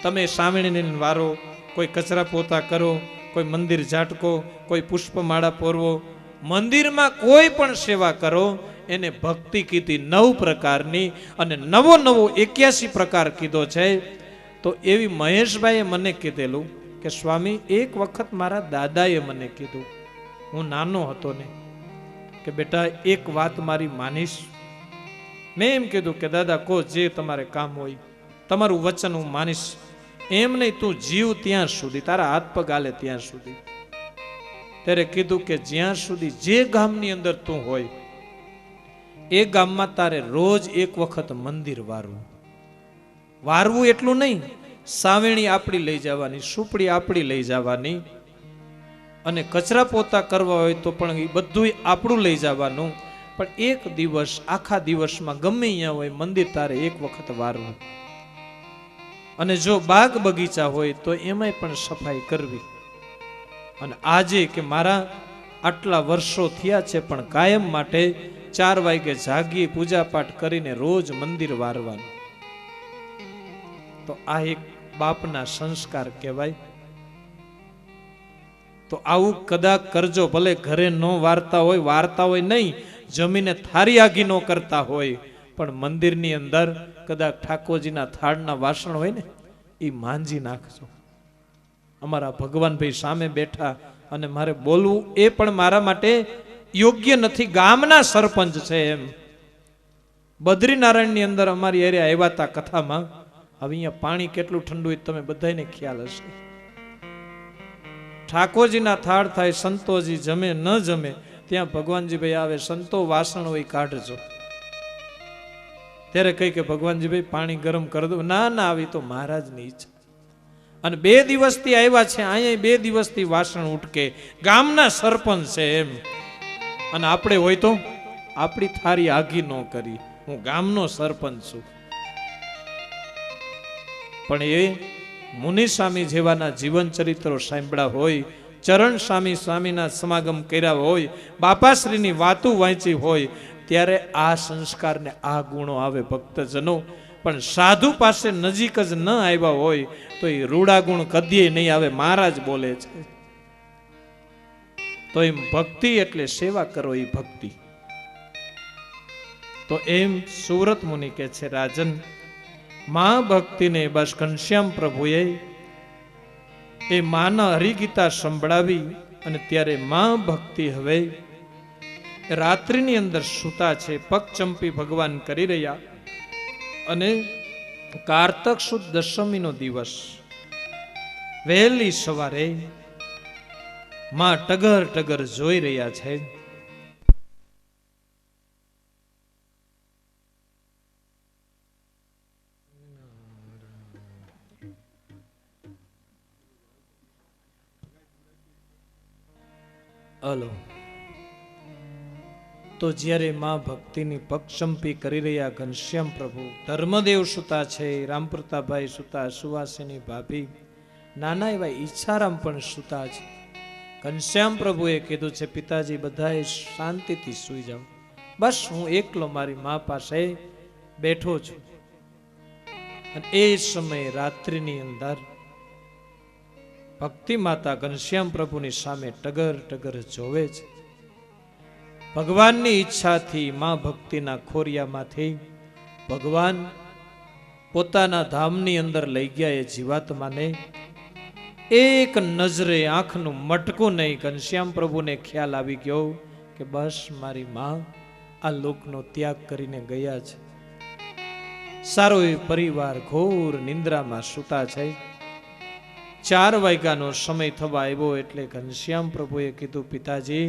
તમે સાવણીને વારો, કોઈ કચરા પોતા કરો, કોઈ મંદિર ઝાટકો, કોઈ પુષ્પમાળા પોરવો, મંદિરમાં કોઈ પણ સેવા કરો એને ભક્તિ કીધી 9 પ્રકારની. અને નવો 81 પ્રકાર કીધો છે. તો એવી મહેશભાઈએ મને કીધેલું કે સ્વામી, એક વખત મારા દાદાએ મને કીધું, હું નાનો હતો ને, કે બેટા એક વાત મારી માનીશ. મેં એમ કીધું કે દાદા કહો, જે તમારે કામ હોય, તમારું વચન હું માનીશ. એમ નહીં, તું જીવ ત્યાં સુધી, તારા હાથ પગ હાલે ત્યાં સુધી. ત્યારે કીધું કે જ્યાં સુધી જે ગામની અંદર તું હોય એ ગામમાં તારે રોજ એક વખત મંદિર વારવું. વારવું એટલું નહીં, સાવેણી આપણી લઈ જવાની, સુપડી આપણી લઈ જવાની, અને કચરા પોતા કરવા હોય તો પણ એ બધું આપણું લઈ જવાનું. પણ એક દિવસ, આખા દિવસમાં ગમે અહીંયા હોય મંદિર તારે એક વખત વારવું. અને જો બાગ બગીચા હોય તો એમાંય પણ સફાઈ કરવી. અને આજે કે મારા આટલા વર્ષો થયા છે પણ કાયમ માટે 4 વાગે જાગી પૂજા પાઠ કરીને રોજ મંદિર વારવાનું. તો આ એક બાપના સંસ્કાર કહેવાય. તો આવું કદાચ કરજો, ભલે ઘરે ન વારતા હોય નહીં, જમીને થારી આગી ન કરતા હોય, પણ મંદિરની અંદર કદાચ ઠાકોરજીના થાળના વાસણ હોય ને એ માંજી નાખજો. અમારા ભગવાનભાઈ સામે બેઠા અને મારે બોલવું એ પણ મારા માટે યોગ્ય નથી, ગામના સરપંચ છે એમ. બદ્રીનારાયણની અંદર અમારી એરિયા આવ્યા હતા કથામાં, હવે અહીંયા પાણી કેટલું ઠંડુ હોય તમે બધાને ખ્યાલ હશે. ઠાકોરજીના થાળ થાય, સંતોજી જમે ન જમે, ત્યાં ભગવાનજીભાઈ આવે, સંતો વાસણ હોય કાઢજો. ત્યારે કહી કે ભગવાનજીભાઈ પાણી ગરમ કરી દો. ના ના, આવી તો મહારાજની ઈચ્છા. અને 2 દિવસથી આવ્યા છે, અહીંયા 2 દિવસથી વાસણ ઉટકે, ગામના સરપંચ છે એમ. અને આપણે હોય તો આપણી થારી આઘી ન કરી, હું ગામનો સરપંચ છું. પણ એ મુનિ સ્વામી જેવાના જીવન ચરિત્રો સાંભળ્યા હોય, ચરણ સ્વામીના સમાગમ કર્યા હોય, બાપાશ્રીની વાતો વાંચી હોય, ત્યારે આ સંસ્કારને આ ગુણો આવે ભક્તજનો. પણ સાધુ પાસે નજીક જ ન આવ્યા હોય તો એ રૂડા ગુણ કદીએ નહીં આવે. મહારાજ બોલે છે તો એમ ભક્તિ એટલે સેવા કરો, એ ભક્તિ. તો એમ સુરત મુનિ કે છે, રાજન મા ભક્તિને બસ ઘનશ્યામ પ્રભુએ એ માના હરિગીતા સંભળાવી. અને ત્યારે મા ભક્તિ હવે રાત્રિની અંદર સૂતા છે, પગ ચંપી ભગવાન કરી રહ્યા. અને કારતક સુદ દશમીનો દિવસ વહેલી સવારે માં ટગર ટગર જોઈ રહ્યા છે. હલો. તો જ્યારે માં ભક્તિની પગચંપી કરી રહ્યા ઘનશ્યામ પ્રભુ, ધર્મદેવ સુતા છે, રામપ્રતાપભાઈ સુતા, સુવાસીની ભાભી, નાના એવા ઈચ્છારામ પણ સુતા છે. ઘનશ્યામ પ્રભુએ કીધું છે, પિતાજી બધાએ શાંતિથી સૂઈ જાઓ, બસ હું એકલો મારી મા પાસે બેઠો છું. અને એ સમયે રાત્રિની અંદર ભક્તિ માતા ઘનશ્યામ પ્રભુની સામે ટગર ટગર જોવે છે. ભગવાનની ઈચ્છાથી માં ભક્તિના ખોરિયામાંથી ભગવાન પોતાના ધામની અંદર લઈ ગયા એ જીવાત્માને. એક નજરે આંખનું મટકું નહીં, ઘનશ્યામ પ્રભુને ખ્યાલ આવી ગયો કે બસ મારી માં આ લોકનો ત્યાગ કરીને ગયા છે. સારો એ પરિવાર ઘોર નિંદ્રામાં સૂતા છે. 4 વાગ્યાનો સમય થવા આવ્યો એટલે ઘનશ્યામ પ્રભુએ કીધું, પિતાજી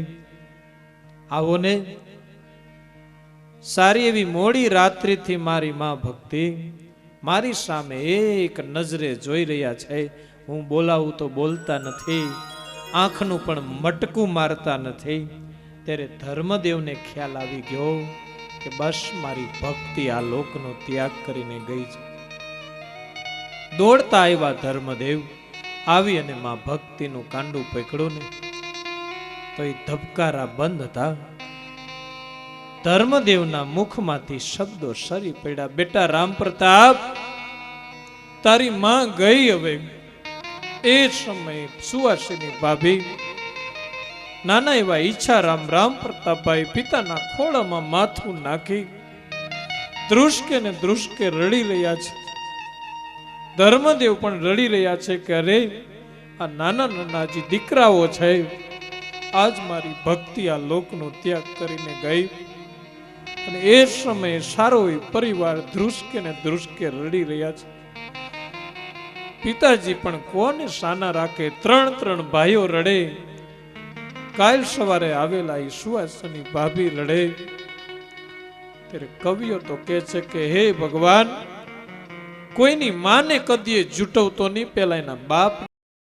આવો ને. સારી એવી મોડી રાત્રિથી મારી માં ભક્તિ મારી સામે એક નજરે જોઈ રહ્યા છે. હું બોલાવું તો બોલતા નથી, આંખનું પણ મટકું મારતા નથી. ત્યારે ધર્મદેવને ખ્યાલ આવી ગયો કે બસ મારી ભક્તિ આ લોકનો ત્યાગ કરીને ગઈ છે. દોડતા આવ્યા ધર્મદેવ, આવી અને માં ભક્તિનું કાંડું પકડ્યું ને તો એ ધબકારા બંધ હતા. ધર્મદેવના મુખમાંથી શબ્દો સરી પડ્યા, બેટા રામ પ્રતાપ, તારી માં ગઈ હવે. એ સમયે સુવાસીની ભાભી, નાના એવા ઈચ્છારામ, રામ પ્રતાપભાઈ પિતાના ખોળામાં માથું નાખી ધ્રુસકે ને ધ્રુસકે રડી રહ્યા છે. ધર્મદેવ પણ રડી રહ્યા છે કે અરે આ નાના નાના જે દીકરાઓ છે, આજ મારી ભક્તિ આ લોકનો ત્યાગ કરીને ગઈ. અને એ સમયે સારો પરિવાર ધ્રુસકે ને ધ્રુસકે રડી રહ્યા છે. પિતાજી પણ કોને સાના રાખે, 3 ભાઈઓ રડે. કાલ સવારે આવેલા એ સુવાસની ભાભી રડે. ત્યારે કવિઓ તો કહે છે કે હે ભગવાન, કોઈની માને કદીએ જૂટવતો નહીં, પેલા એના બાપ